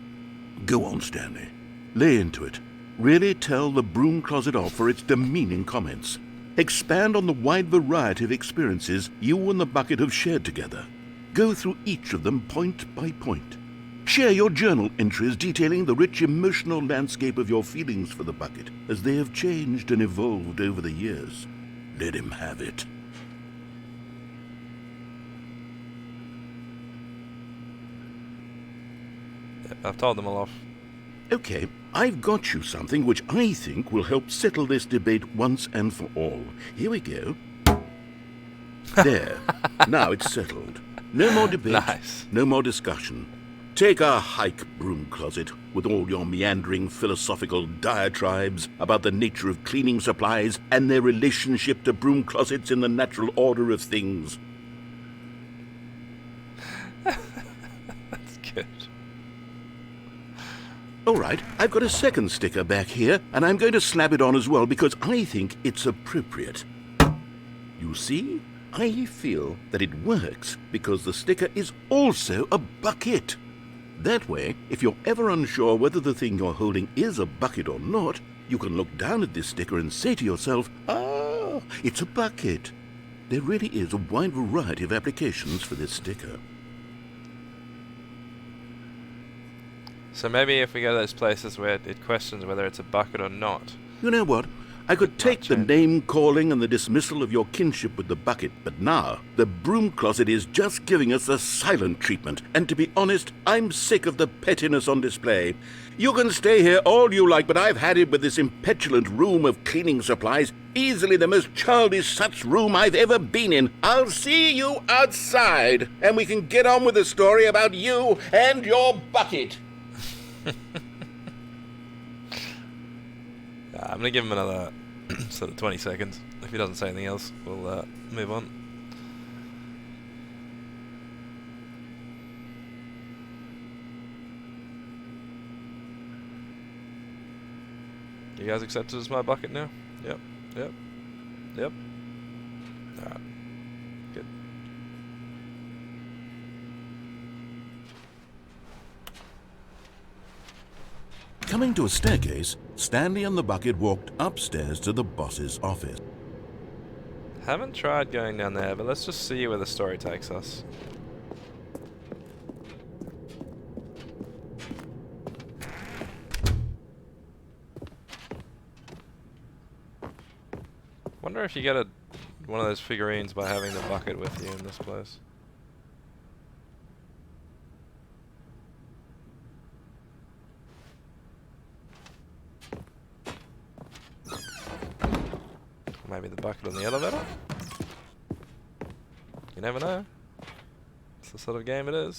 Speaker 4: Go on, Stanley. Lay into it. Really tell the broom closet off for its demeaning comments. Expand on the wide variety of experiences you and the bucket have shared together. Go through each of them point by point. Share your journal entries detailing the rich emotional landscape of your feelings for the bucket as they have changed and evolved over the years. Let him have it.
Speaker 1: I've told them all off.
Speaker 4: Okay, I've got you something which I think will help settle this debate once and for all. Here we go. There. Now it's settled. No more debate.
Speaker 1: Nice.
Speaker 4: No more discussion. Take a hike, broom closet, with all your meandering philosophical diatribes about the nature of cleaning supplies and their relationship to broom closets in the natural order of things.
Speaker 1: That's good.
Speaker 4: Alright, I've got a second sticker back here, and I'm going to slap it on as well because I think it's appropriate. You see? I feel that it works because the sticker is also a bucket. That way, if you're ever unsure whether the thing you're holding is a bucket or not, you can look down at this sticker and say to yourself, ah, it's a bucket. There really is a wide variety of applications for this sticker.
Speaker 1: So maybe if we go to those places where it questions whether it's a bucket or not.
Speaker 4: You know what? I could take the name-calling and the dismissal of your kinship with the bucket, but now the broom closet is just giving us a silent treatment, and to be honest, I'm sick of the pettiness on display. You can stay here all you like, but I've had it with this impetulant room of cleaning supplies, easily the most childish such room I've ever been in. I'll see you outside, and we can get on with the story about you and your bucket.
Speaker 1: I'm going to give him another sort of 20 seconds. If he doesn't say anything else, we'll move on. You guys accept it as my bucket now? Yep. Alright. Good.
Speaker 4: Coming to a staircase, Stanley and the bucket walked upstairs to the boss's office.
Speaker 1: Haven't tried going down there, but let's just see where the story takes us. Wonder if you get one of those figurines by having the bucket with you in this place. Maybe the bucket on the elevator? You never know. It's the sort of game it is.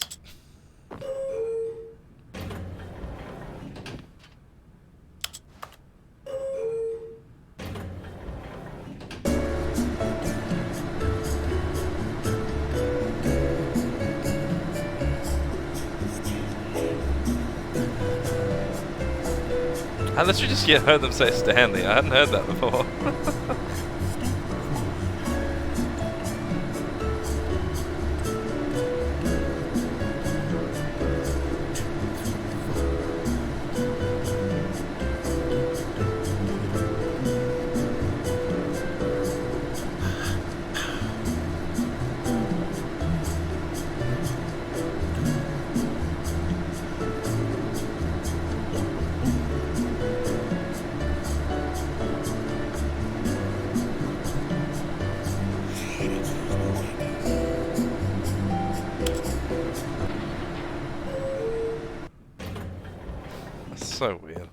Speaker 1: I literally just heard them say Stanley. I hadn't heard that before. So weird.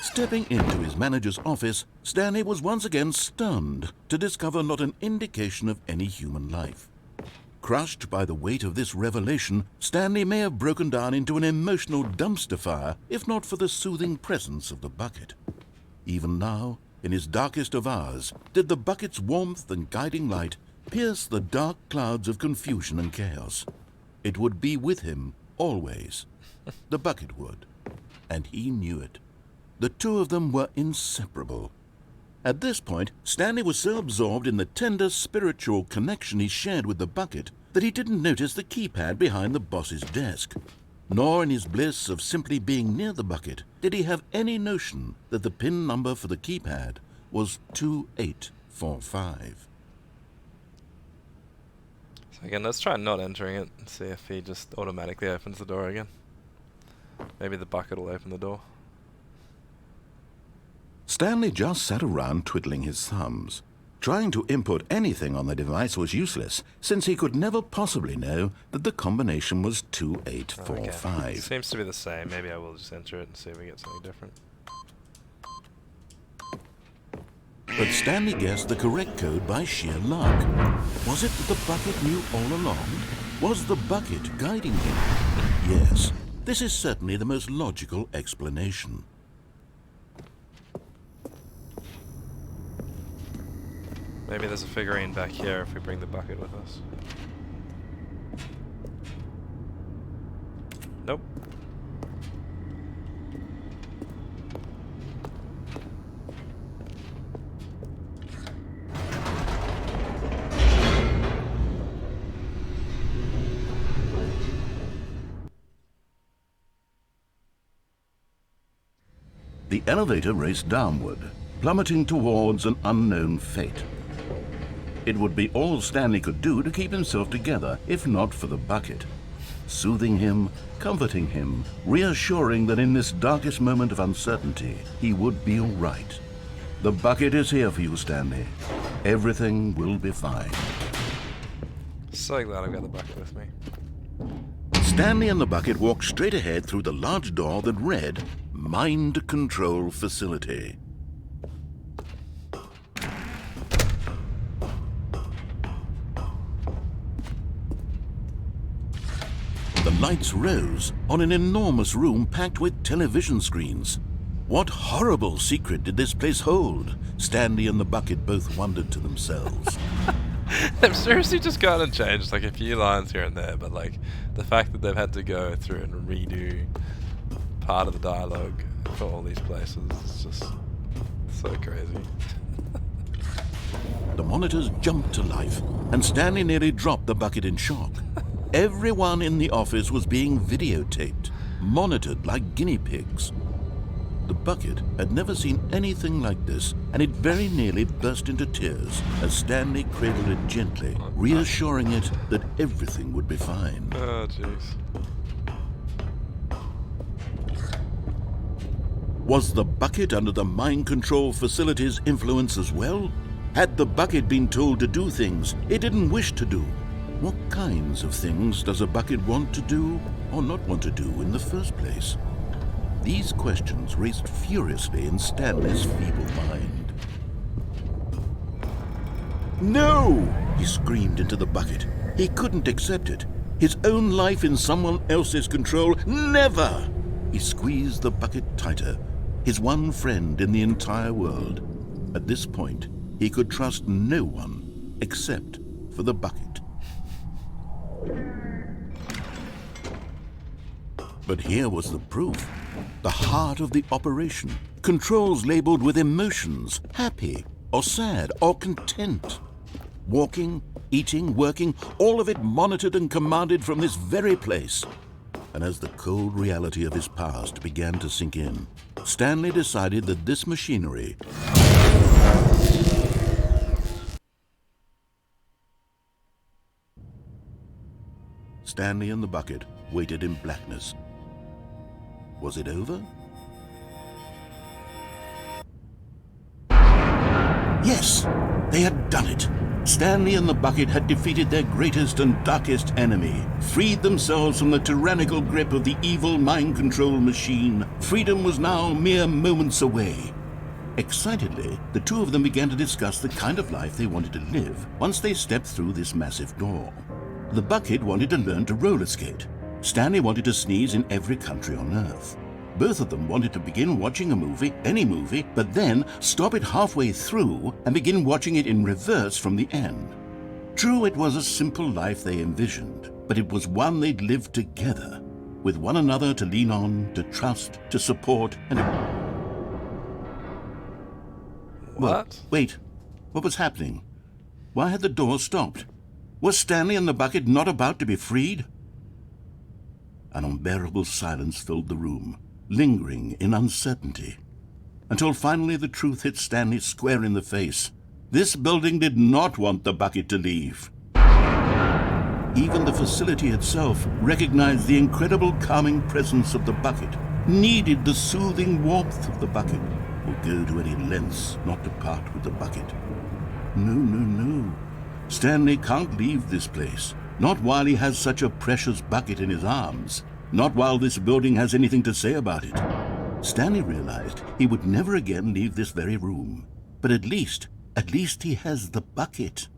Speaker 4: Stepping into his manager's office, Stanley was once again stunned to discover not an indication of any human life. Crushed by the weight of this revelation, Stanley may have broken down into an emotional dumpster fire if not for the soothing presence of the bucket. Even now, in his darkest of hours, did the bucket's warmth and guiding light pierce the dark clouds of confusion and chaos. It would be with him, always. The bucket would. And he knew it. The two of them were inseparable. At this point, Stanley was so absorbed in the tender spiritual connection he shared with the bucket that he didn't notice the keypad behind the boss's desk. Nor in his bliss of simply being near the bucket did he have any notion that the PIN number for the keypad was 2845.
Speaker 1: Again, let's try not entering it and see if he just automatically opens the door again. Maybe the bucket will open the door.
Speaker 4: Stanley just sat around twiddling his thumbs. Trying to input anything on the device was useless, since he could never possibly know that the combination was 2845.
Speaker 1: Okay. Seems to be the same. Maybe I will just enter it and see if we get something different.
Speaker 4: But Stanley guessed the correct code by sheer luck. Was it that the bucket knew all along? Was the bucket guiding him? Yes, this is certainly the most logical explanation.
Speaker 1: Maybe there's a figurine back here if we bring the bucket with us. Nope.
Speaker 4: The elevator raced downward, plummeting towards an unknown fate. It would be all Stanley could do to keep himself together, if not for the bucket. Soothing him, comforting him, reassuring that in this darkest moment of uncertainty, he would be all right. The bucket is here for you, Stanley. Everything will be fine.
Speaker 1: So glad I've got the bucket with me.
Speaker 4: Stanley and the bucket walked straight ahead through the large door that read, Mind Control Facility. The lights rose on an enormous room packed with television screens. What horrible secret did this place hold? Stanley and the bucket both wondered to themselves.
Speaker 1: They've seriously just gone and changed like a few lines here and there, but like the fact that they've had to go through and redo part of the dialogue for all these places is just so crazy.
Speaker 4: The monitors jumped to life, and Stanley nearly dropped the bucket in shock. Everyone in the office was being videotaped, monitored like guinea pigs. The bucket had never seen anything like this, and it very nearly burst into tears as Stanley cradled it gently, reassuring it that everything would be fine.
Speaker 1: Oh, jeez.
Speaker 4: Was the bucket under the mind control facility's influence as well? Had the bucket been told to do things it didn't wish to do? What kinds of things does a bucket want to do or not want to do in the first place? These questions raced furiously in Stanley's feeble mind. No! He screamed into the bucket. He couldn't accept it. His own life in someone else's control, never! He squeezed the bucket tighter, his one friend in the entire world. At this point, he could trust no one except for the bucket. But here was the proof. The heart of the operation. Controls labeled with emotions, happy or sad or content. Walking, eating, working, all of it monitored and commanded from this very place. And as the cold reality of his past began to sink in, Stanley decided that this machinery Stanley and the bucket waited in blackness. Was it over? Yes, they had done it. Stanley and the bucket had defeated their greatest and darkest enemy, freed themselves from the tyrannical grip of the evil mind control machine. Freedom was now mere moments away. Excitedly, the two of them began to discuss the kind of life they wanted to live once they stepped through this massive door. The bucket wanted to learn to roller skate. Stanley wanted to sneeze in every country on Earth. Both of them wanted to begin watching a movie, any movie, but then stop it halfway through and begin watching it in reverse from the end. True, it was a simple life they envisioned, but it was one they'd lived together, with one another to lean on, to trust, to support, and...
Speaker 1: What?
Speaker 4: Well, wait, what was happening? Why had the door stopped? Was Stanley and the bucket not about to be freed? An unbearable silence filled the room, lingering in uncertainty, until finally the truth hit Stanley square in the face. This building did not want the bucket to leave. Even the facility itself recognized the incredible calming presence of the bucket, needed the soothing warmth of the bucket, would go to any lengths not to part with the bucket. No, no, no. Stanley can't leave this place. Not while he has such a precious bucket in his arms. Not while this building has anything to say about it. Stanley realized he would never again leave this very room. But at least he has the bucket.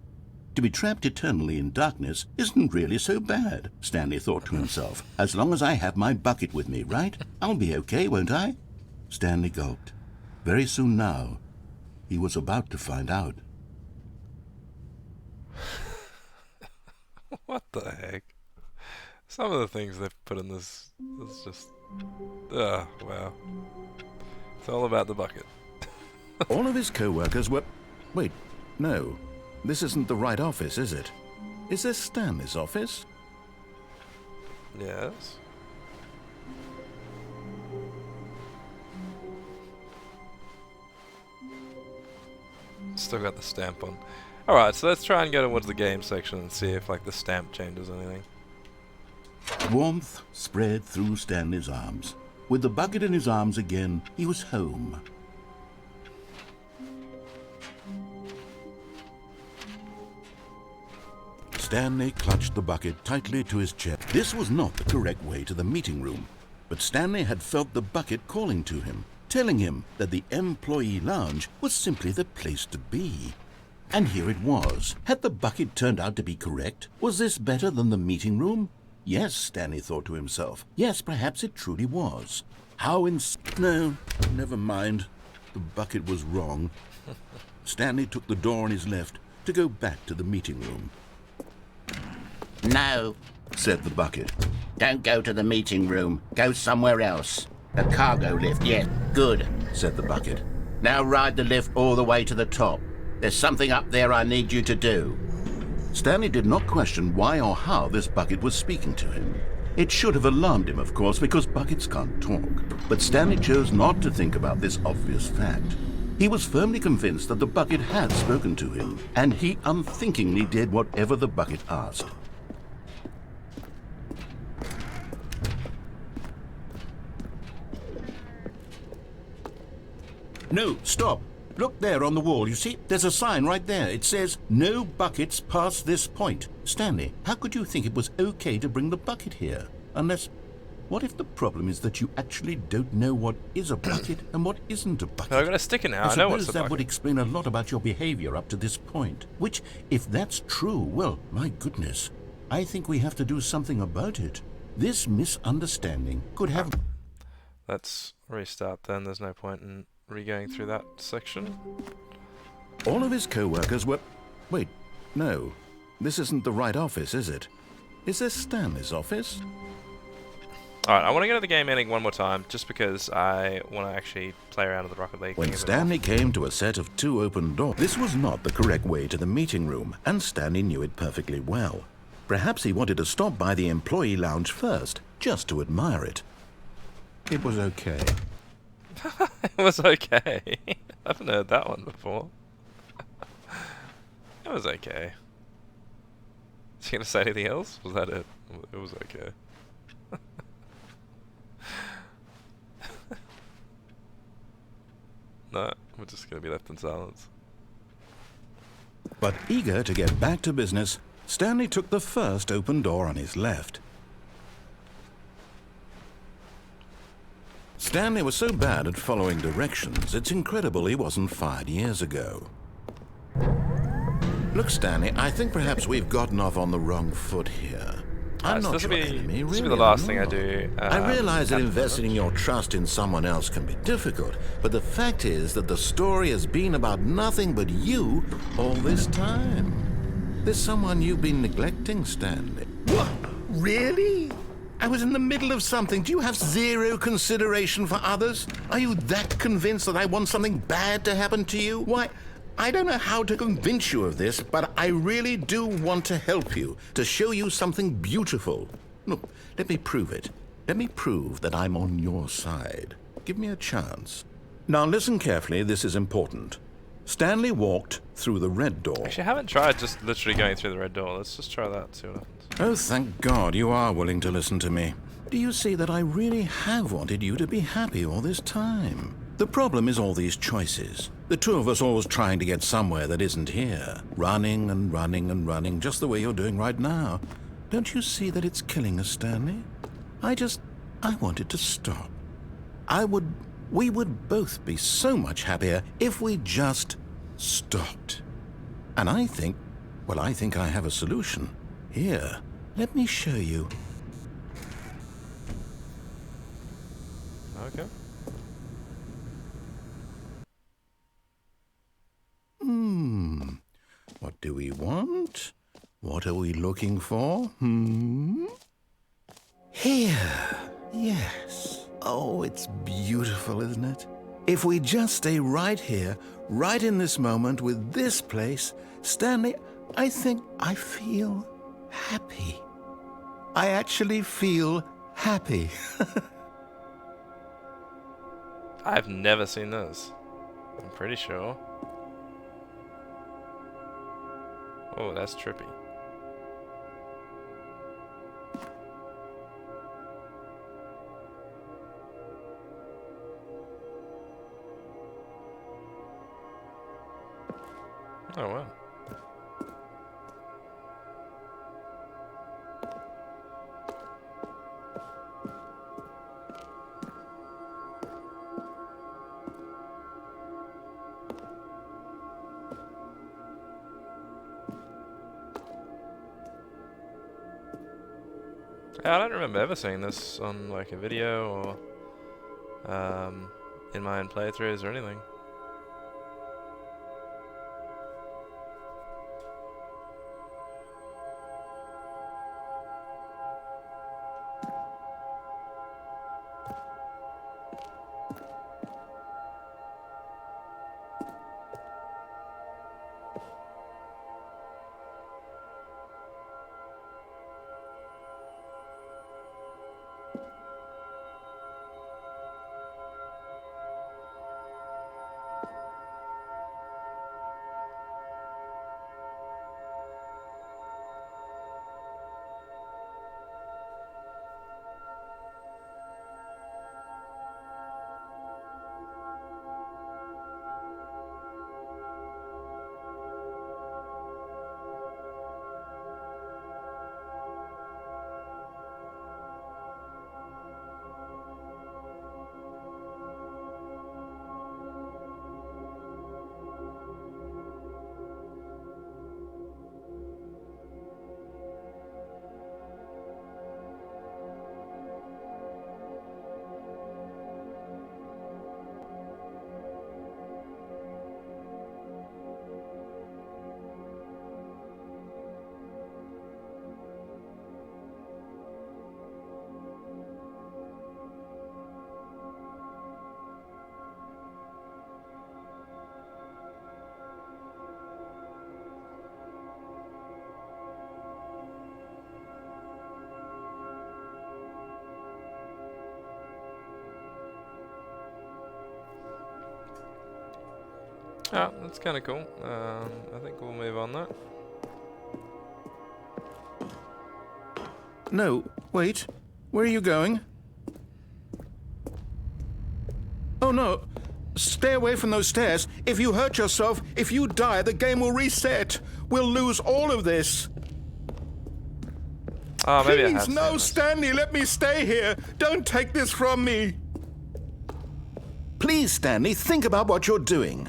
Speaker 4: To be trapped eternally in darkness isn't really so bad, Stanley thought to himself. As long as I have my bucket with me, right? I'll be okay, won't I? Stanley gulped. Very soon now, he was about to find out.
Speaker 1: What the heck? Some of the things they've put in this is just... wow. It's all about the bucket.
Speaker 2: All of his co-workers were... Wait, no. This isn't the right office, is it? Is this Stanley's office?
Speaker 1: Yes. Still got the stamp on. Alright, so let's try and go towards the game section and see if like the stamp changes anything.
Speaker 4: Warmth spread through Stanley's arms. With the bucket in his arms again, he was home. Stanley clutched the bucket tightly to his chest. This was not the correct way to the meeting room, but Stanley had felt the bucket calling to him, telling him that the employee lounge was simply the place to be. And here it was. Had the bucket turned out to be correct? Was this better than the meeting room? Yes, Stanley thought to himself. Yes, perhaps it truly was. No, never mind. The bucket was wrong. Stanley took the door on his left to go back to the meeting room.
Speaker 5: No,
Speaker 4: said the bucket.
Speaker 5: don't go to the meeting room. Go somewhere else. The cargo lift, yes. Good,
Speaker 4: said the bucket.
Speaker 5: Now ride the lift all the way to the top. There's something up there I need you to do.
Speaker 4: Stanley did not question why or how this bucket was speaking to him. It should have alarmed him, of course, because buckets can't talk. But Stanley chose not to think about this obvious fact. He was firmly convinced that the bucket had spoken to him, and he unthinkingly did whatever the bucket asked. No, stop. Look there on the wall, you see? There's a sign right there. It says, "No buckets past this point." Stanley, how could you think it was okay to bring the bucket here? Unless, what if the problem is that you actually don't know what is a bucket and what isn't a bucket?
Speaker 1: No, I've got a sticker now. I know what's a
Speaker 4: suppose that
Speaker 1: bucket.
Speaker 4: would explain a lot about your behavior up to this point. Which, if that's true, well, my goodness, I think we have to do something about it. This misunderstanding could have...
Speaker 1: Let's restart then. There's no point in re-going through that section.
Speaker 2: All of his co-workers were... Wait, no. This isn't the right office, is it? Is this Stanley's office?
Speaker 1: Alright, I want to go to the game ending one more time, just because I want to actually play around with the Rocket League.
Speaker 2: When Stanley came to a set of 2 open doors, this was not the correct way to the meeting room, and Stanley knew it perfectly well. Perhaps he wanted to stop by the employee lounge first, just to admire it. It was okay.
Speaker 1: It was okay. I haven't heard that one before. It was okay. Is he gonna say anything else? Was that it? It was okay. No, we're just gonna be left in silence.
Speaker 2: But eager to get back to business, Stanley took the first open door on his left. Stanley was so bad at following directions, it's incredible he wasn't fired years ago. Look, Stanley, I think perhaps we've gotten off on the wrong foot here. I'm not your enemy, really.
Speaker 1: This will be the last thing I do.
Speaker 2: I realize that investing your trust in someone else can be difficult, but the fact is that the story has been about nothing but you all this time. There's someone you've been neglecting, Stanley. What? Really? I was in the middle of something. Do you have zero consideration for others? Are you that convinced that I want something bad to happen to you? Why, I don't know how to convince you of this, but I really do want to help you, to show you something beautiful. Look, let me prove it. Let me prove that I'm on your side. Give me a chance. Now listen carefully, this is important. Stanley walked through the red door.
Speaker 1: Actually, I haven't tried just literally going through the red door. Let's just try that, see what happens.
Speaker 2: Oh, thank God you are willing to listen to me. Do you see that I really have wanted you to be happy all this time? The problem is all these choices. The two of us always trying to get somewhere that isn't here. Running and running and running, just the way you're doing right now. Don't you see that it's killing us, Stanley? I wanted to stop. We would both be so much happier if we just stopped. And I think I have a solution. Here, let me show you.
Speaker 1: Okay.
Speaker 2: What do we want? What are we looking for? Here. Yes. Oh, it's beautiful, isn't it? If we just stay right here, right in this moment with this place, Stanley, I think I feel happy. I actually feel happy.
Speaker 1: I've never seen this. I'm pretty sure. Oh, that's trippy. Oh, wow. Yeah, I don't remember ever seeing this on like a video or in my own playthroughs or anything. Oh, that's kind of cool. I think we'll move on that.
Speaker 2: No, wait. Where are you going? Oh no! Stay away from those stairs. If you hurt yourself, if you die, the game will reset. We'll lose all of this.
Speaker 1: Oh, maybe
Speaker 2: Please, no, Stanley, let me stay here. Don't take this from me. Please, Stanley, think about what you're doing.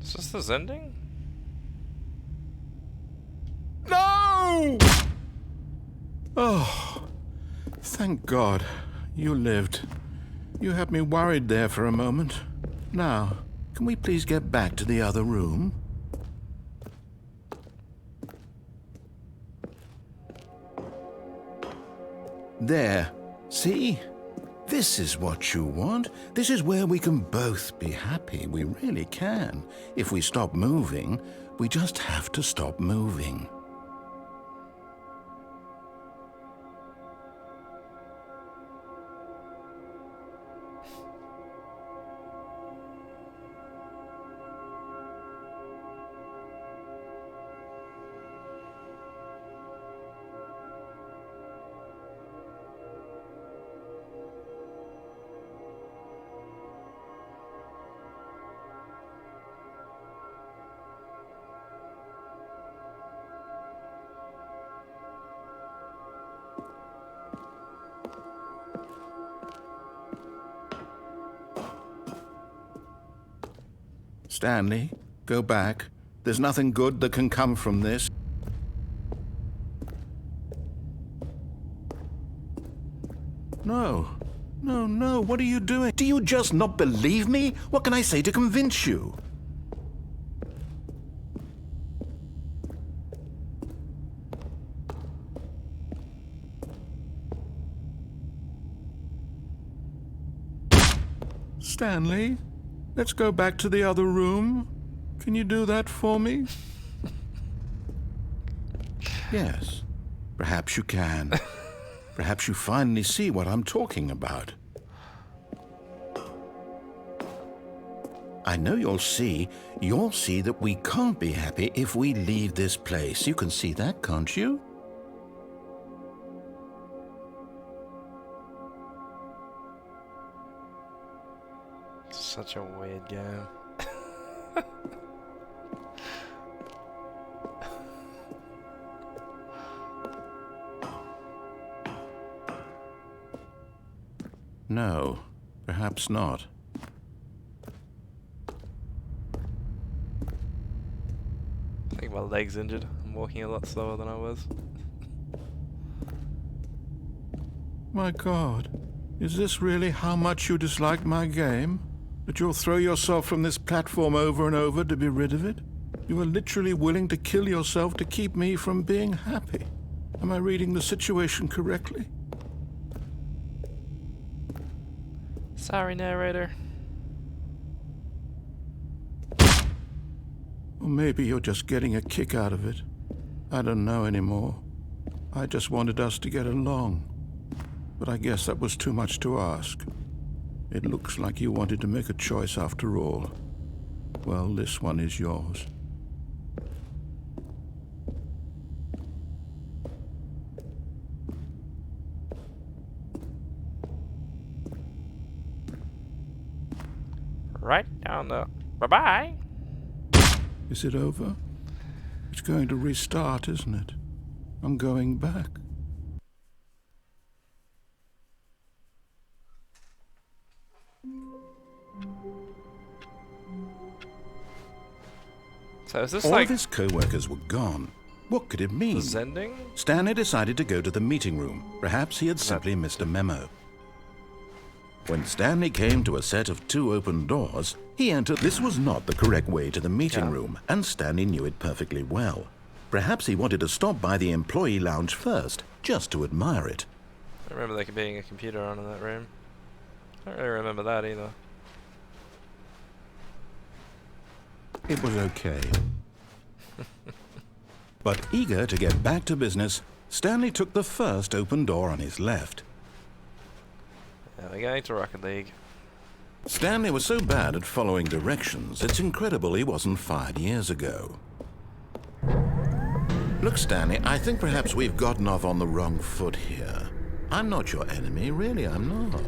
Speaker 1: Is this this ending?
Speaker 2: No! Oh, thank God. You lived. You had me worried there for a moment. Now, can we please get back to the other room? There. See? This is what you want. This is where we can both be happy. We really can. If we stop moving, we just have to stop moving. Stanley, go back. There's nothing good that can come from this. No. No, what are you doing? Do you just not believe me? What can I say to convince you? Stanley, let's go back to the other room. Can you do that for me? Yes, perhaps you can. Perhaps you finally see what I'm talking about. I know you'll see that we can't be happy if we leave this place. You can see that, can't you?
Speaker 1: Such a weird game.
Speaker 2: No, perhaps not.
Speaker 1: I think my leg's injured. I'm walking a lot slower than I was.
Speaker 2: My God, is this really how much you dislike my game? That you'll throw yourself from this platform over and over to be rid of it? You are literally willing to kill yourself to keep me from being happy. Am I reading the situation correctly?
Speaker 1: Sorry, narrator.
Speaker 2: Or maybe you're just getting a kick out of it. I don't know anymore. I just wanted us to get along. But I guess that was too much to ask. It looks like you wanted to make a choice after all. Well, this one is yours.
Speaker 1: Right down the... Bye-bye!
Speaker 2: Is it over? It's going to restart, isn't it? I'm going back.
Speaker 1: So is this
Speaker 2: All
Speaker 1: like...
Speaker 2: of his co-workers were gone. What could it mean?
Speaker 1: Zending?
Speaker 2: Stanley decided to go to the meeting room. Perhaps he had simply missed a memo. When Stanley came to a set of 2 open doors, he entered. This was not the correct way to the meeting room, and Stanley knew it perfectly well. Perhaps he wanted to stop by the employee lounge first, just to admire it.
Speaker 1: I remember there being a computer on in that room. I don't really remember that either.
Speaker 2: It was okay. But eager to get back to business, Stanley took the first open door on his left.
Speaker 1: Yeah, we're going to Rocket League.
Speaker 2: Stanley was so bad at following directions, it's incredible he wasn't fired years ago. Look, Stanley, I think perhaps we've gotten off on the wrong foot here. I'm not your enemy, really, I'm not.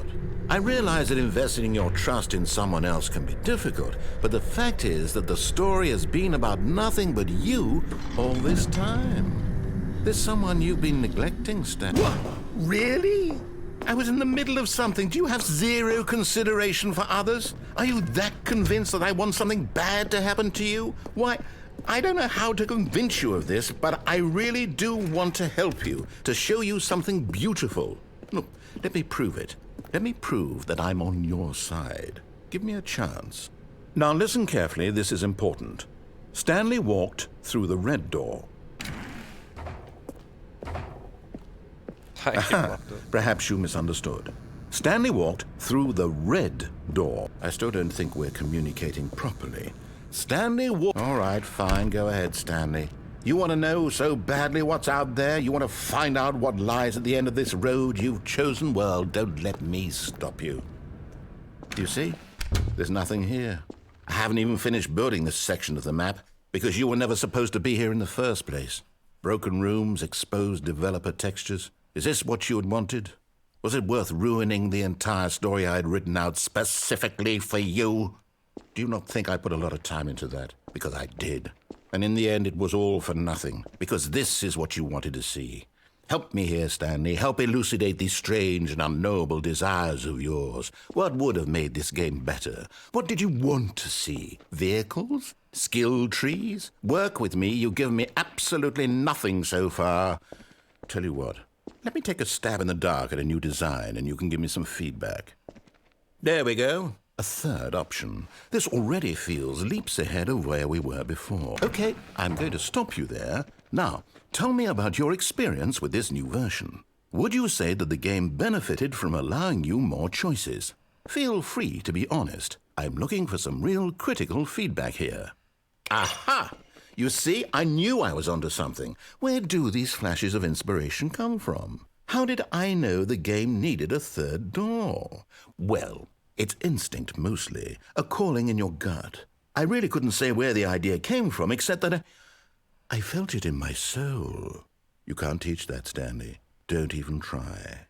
Speaker 2: I realize that investing your trust in someone else can be difficult, but the fact is that the story has been about nothing but you all this time. There's someone you've been neglecting, Stanley. What? Really? I was in the middle of something. Do you have zero consideration for others? Are you that convinced that I want something bad to happen to you? Why, I don't know how to convince you of this, but I really do want to help you, to show you something beautiful. Look, let me prove it. Let me prove that I'm on your side. Give me a chance. Now listen carefully, this is important. Stanley walked through the red door. Perhaps you misunderstood. Stanley walked through the red door. I still don't think we're communicating properly. Stanley walked... All right, fine, go ahead, Stanley. You want to know so badly what's out there? You want to find out what lies at the end of this road you've chosen? Well, don't let me stop you. You see? There's nothing here. I haven't even finished building this section of the map because you were never supposed to be here in the first place. Broken rooms, exposed developer textures. Is this what you had wanted? Was it worth ruining the entire story I had written out specifically for you? Do you not think I put a lot of time into that? Because I did. And in the end, it was all for nothing. Because this is what you wanted to see. Help me here, Stanley. Help elucidate these strange and unknowable desires of yours. What would have made this game better? What did you want to see? Vehicles? Skill trees? Work with me. You've given me absolutely nothing so far. Tell you what, let me take a stab in the dark at a new design and you can give me some feedback. There we go. A third option. This already feels leaps ahead of where we were before. Okay, I'm going to stop you there. Now, tell me about your experience with this new version. Would you say that the game benefited from allowing you more choices? Feel free to be honest. I'm looking for some real critical feedback here. Aha! You see, I knew I was onto something. Where do these flashes of inspiration come from? How did I know the game needed a third door? Well, it's instinct mostly, a calling in your gut. I really couldn't say where the idea came from, except that I felt it in my soul. You can't teach that, Stanley. Don't even try.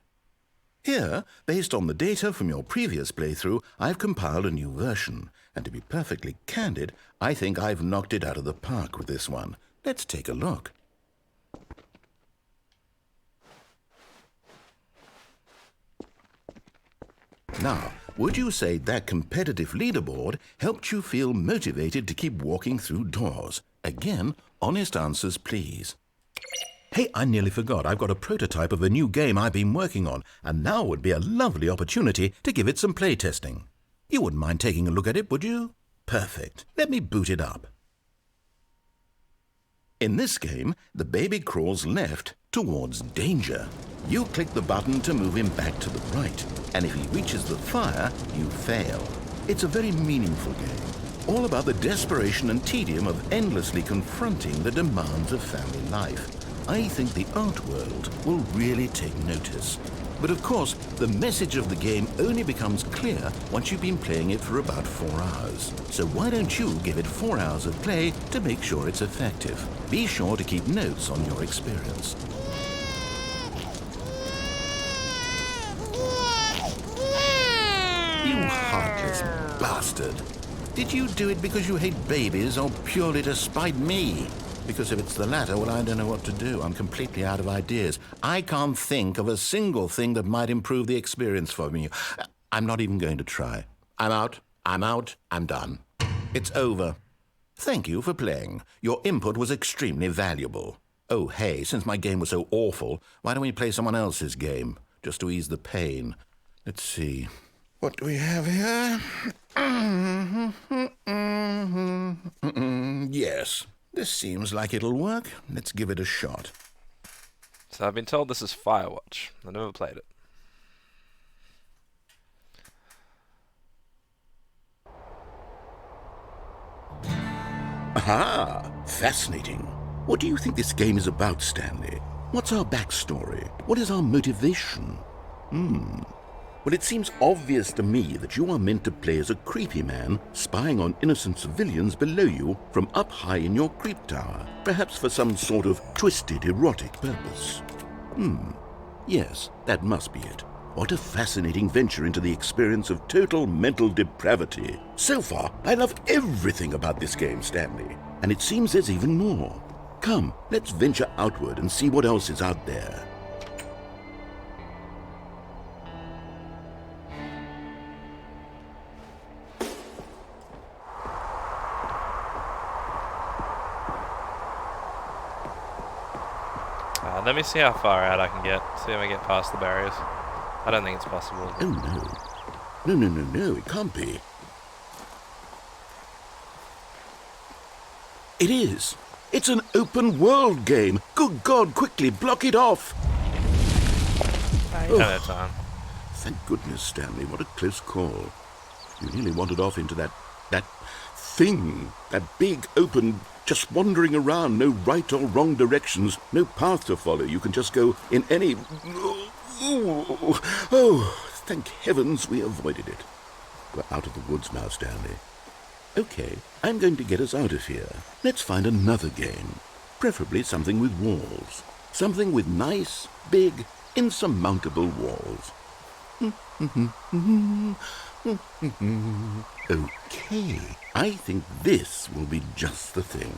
Speaker 2: Here, based on the data from your previous playthrough, I've compiled a new version. And to be perfectly candid, I think I've knocked it out of the park with this one. Let's take a look. Now, would you say that competitive leaderboard helped you feel motivated to keep walking through doors? Again, honest answers, please. Hey, I nearly forgot. I've got a prototype of a new game I've been working on, and now would be a lovely opportunity to give it some playtesting. You wouldn't mind taking a look at it, would you? Perfect. Let me boot it up. In this game, the baby crawls left towards danger. You click the button to move him back to the right, and if he reaches the fire, you fail. It's a very meaningful game, all about the desperation and tedium of endlessly confronting the demands of family life. I think the art world will really take notice. But of course, the message of the game only becomes clear once you've been playing it for about 4 hours. So why don't you give it 4 hours of play to make sure it's effective? Be sure to keep notes on your experience. You heartless bastard. Did you do it because you hate babies or purely to spite me? Because if it's the latter, well, I don't know what to do. I'm completely out of ideas. I can't think of a single thing that might improve the experience for me. I'm not even going to try. I'm out, I'm done. It's over. Thank you for playing. Your input was extremely valuable. Oh, hey, since my game was so awful, why don't we play someone else's game, just to ease the pain? Let's see. What do we have here? Yes. This seems like it'll work. Let's give it a shot.
Speaker 1: So I've been told this is Firewatch. I've never played it.
Speaker 2: Aha! Fascinating. What do you think this game is about, Stanley? What's our backstory? What is our motivation? Well, it seems obvious to me that you are meant to play as a creepy man spying on innocent civilians below you from up high in your creep tower, perhaps for some sort of twisted, erotic purpose. Yes, that must be it. What a fascinating venture into the experience of total mental depravity. So far, I love everything about this game, Stanley, and it seems there's even more. Come, let's venture outward and see what else is out there.
Speaker 1: Let me see how far out I can get. See if I get past the barriers. I don't think it's possible.
Speaker 2: Oh, no, it can't be. It is. It's an open world game. Good God, quickly, block it off.
Speaker 1: You don't have time.
Speaker 2: Thank goodness, Stanley, what a close call. You nearly wandered off into that thing, that big, open, just wandering around, no right or wrong directions, no path to follow. You can just go in any... Oh, thank heavens we avoided it. We're out of the woods now, Stanley. Okay, I'm going to get us out of here. Let's find another game. Preferably something with walls. Something with nice, big, insurmountable walls. Okay, I think this will be just the thing.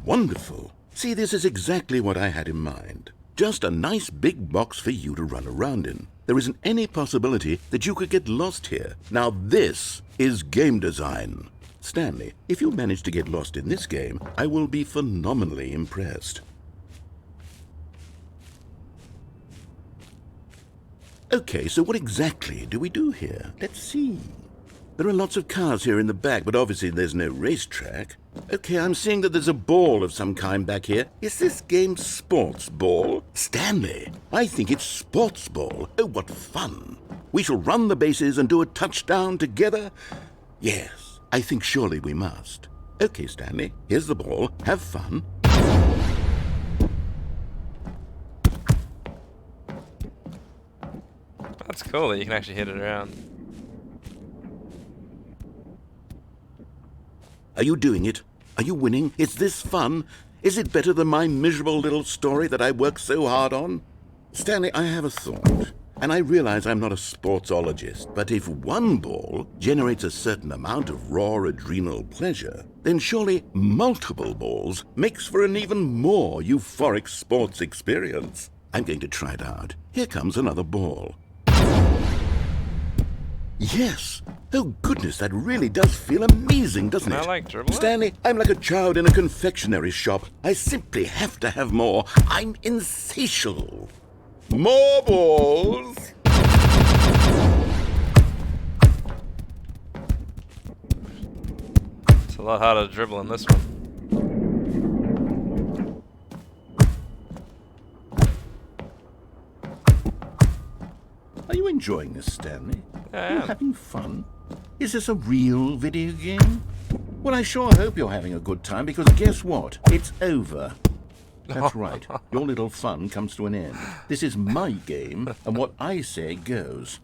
Speaker 4: wonderful. See, this is exactly what I had in mind. Just a nice big box for you to run around in. There isn't any possibility that you could get lost here. Now this is game design. Stanley, if you manage to get lost in this game, I will be phenomenally impressed. Okay, so what exactly do we do here? Let's see. There are lots of cars here in the back, but obviously there's no racetrack. Okay, I'm seeing that there's a ball of some kind back here. Is this game sports ball? Stanley, I think it's sports ball. Oh, what fun. We shall run the bases and do a touchdown together? Yes, I think surely we must. Okay, Stanley, here's the ball. Have fun.
Speaker 1: That's cool that you can actually hit it around.
Speaker 4: Are you doing it? Are you winning? Is this fun? Is it better than my miserable little story that I worked so hard on? Stanley, I have a thought. And I realize I'm not a sportsologist, but if one ball generates a certain amount of raw adrenal pleasure, then surely multiple balls makes for an even more euphoric sports experience. I'm going to try it out. Here comes another ball. Yes! Oh goodness, that really does feel amazing, doesn't it?
Speaker 1: I like dribbling.
Speaker 4: Stanley, I'm like a child in a confectionery shop. I simply have to have more. I'm insatiable. More balls!
Speaker 1: It's a lot harder to dribble in this one.
Speaker 4: Are you enjoying this, Stanley?
Speaker 1: I
Speaker 4: Are you
Speaker 1: am.
Speaker 4: having fun? Is this a real video game? Well, I sure hope you're having a good time, because guess what? It's over. That's right. Your little fun comes to an end. This is my game, and what I say goes.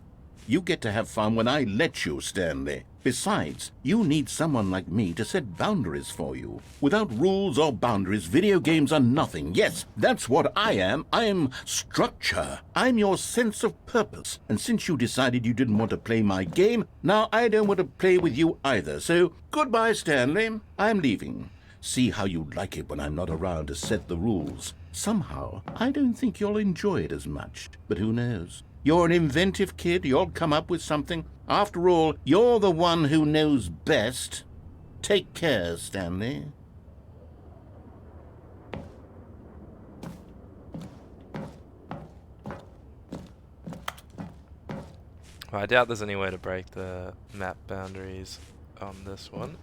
Speaker 4: You get to have fun when I let you, Stanley. Besides, you need someone like me to set boundaries for you. Without rules or boundaries, video games are nothing. Yes, that's what I am. I'm structure. I'm your sense of purpose. And since you decided you didn't want to play my game, now I don't want to play with you either. So, goodbye, Stanley. I'm leaving. See how you like it when I'm not around to set the rules. Somehow, I don't think you'll enjoy it as much. But who knows? You're an inventive kid. You'll come up with something. After all, you're the one who knows best. Take care, Stanley.
Speaker 1: Well, I doubt there's any way to break the map boundaries on this one,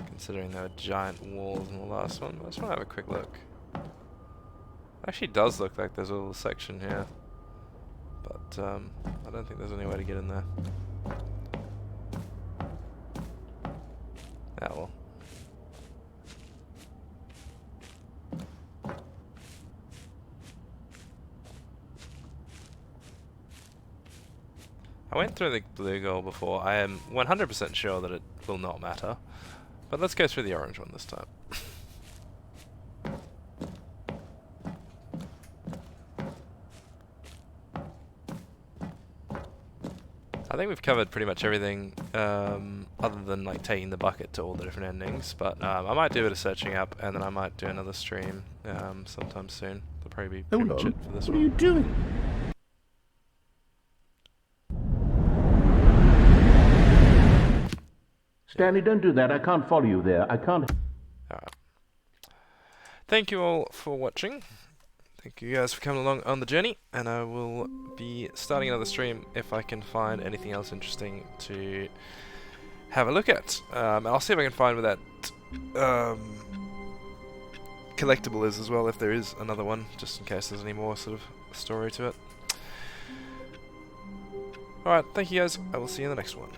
Speaker 1: considering there were giant walls in the last one. I just want to have a quick look. Actually, does look like there's a little section here, but I don't think there's any way to get in there. Ah, well. I went through the blue goal before. I am 100% sure that it will not matter. But let's go through the orange one this time. I think we've covered pretty much everything, other than like taking the bucket to all the different endings. But I might do a bit of searching up, and then I might do another stream sometime soon. That'll probably be pretty much it for this one.
Speaker 4: What are you doing? Stanley, don't do that. I can't follow you there. I can't.
Speaker 1: Alright. Thank you all for watching. Thank you guys for coming along on the journey, and I will be starting another stream if I can find anything else interesting to have a look at. I'll see if I can find where that collectible is as well, if there is another one, just in case there's any more sort of story to it. Alright, thank you guys. I will see you in the next one.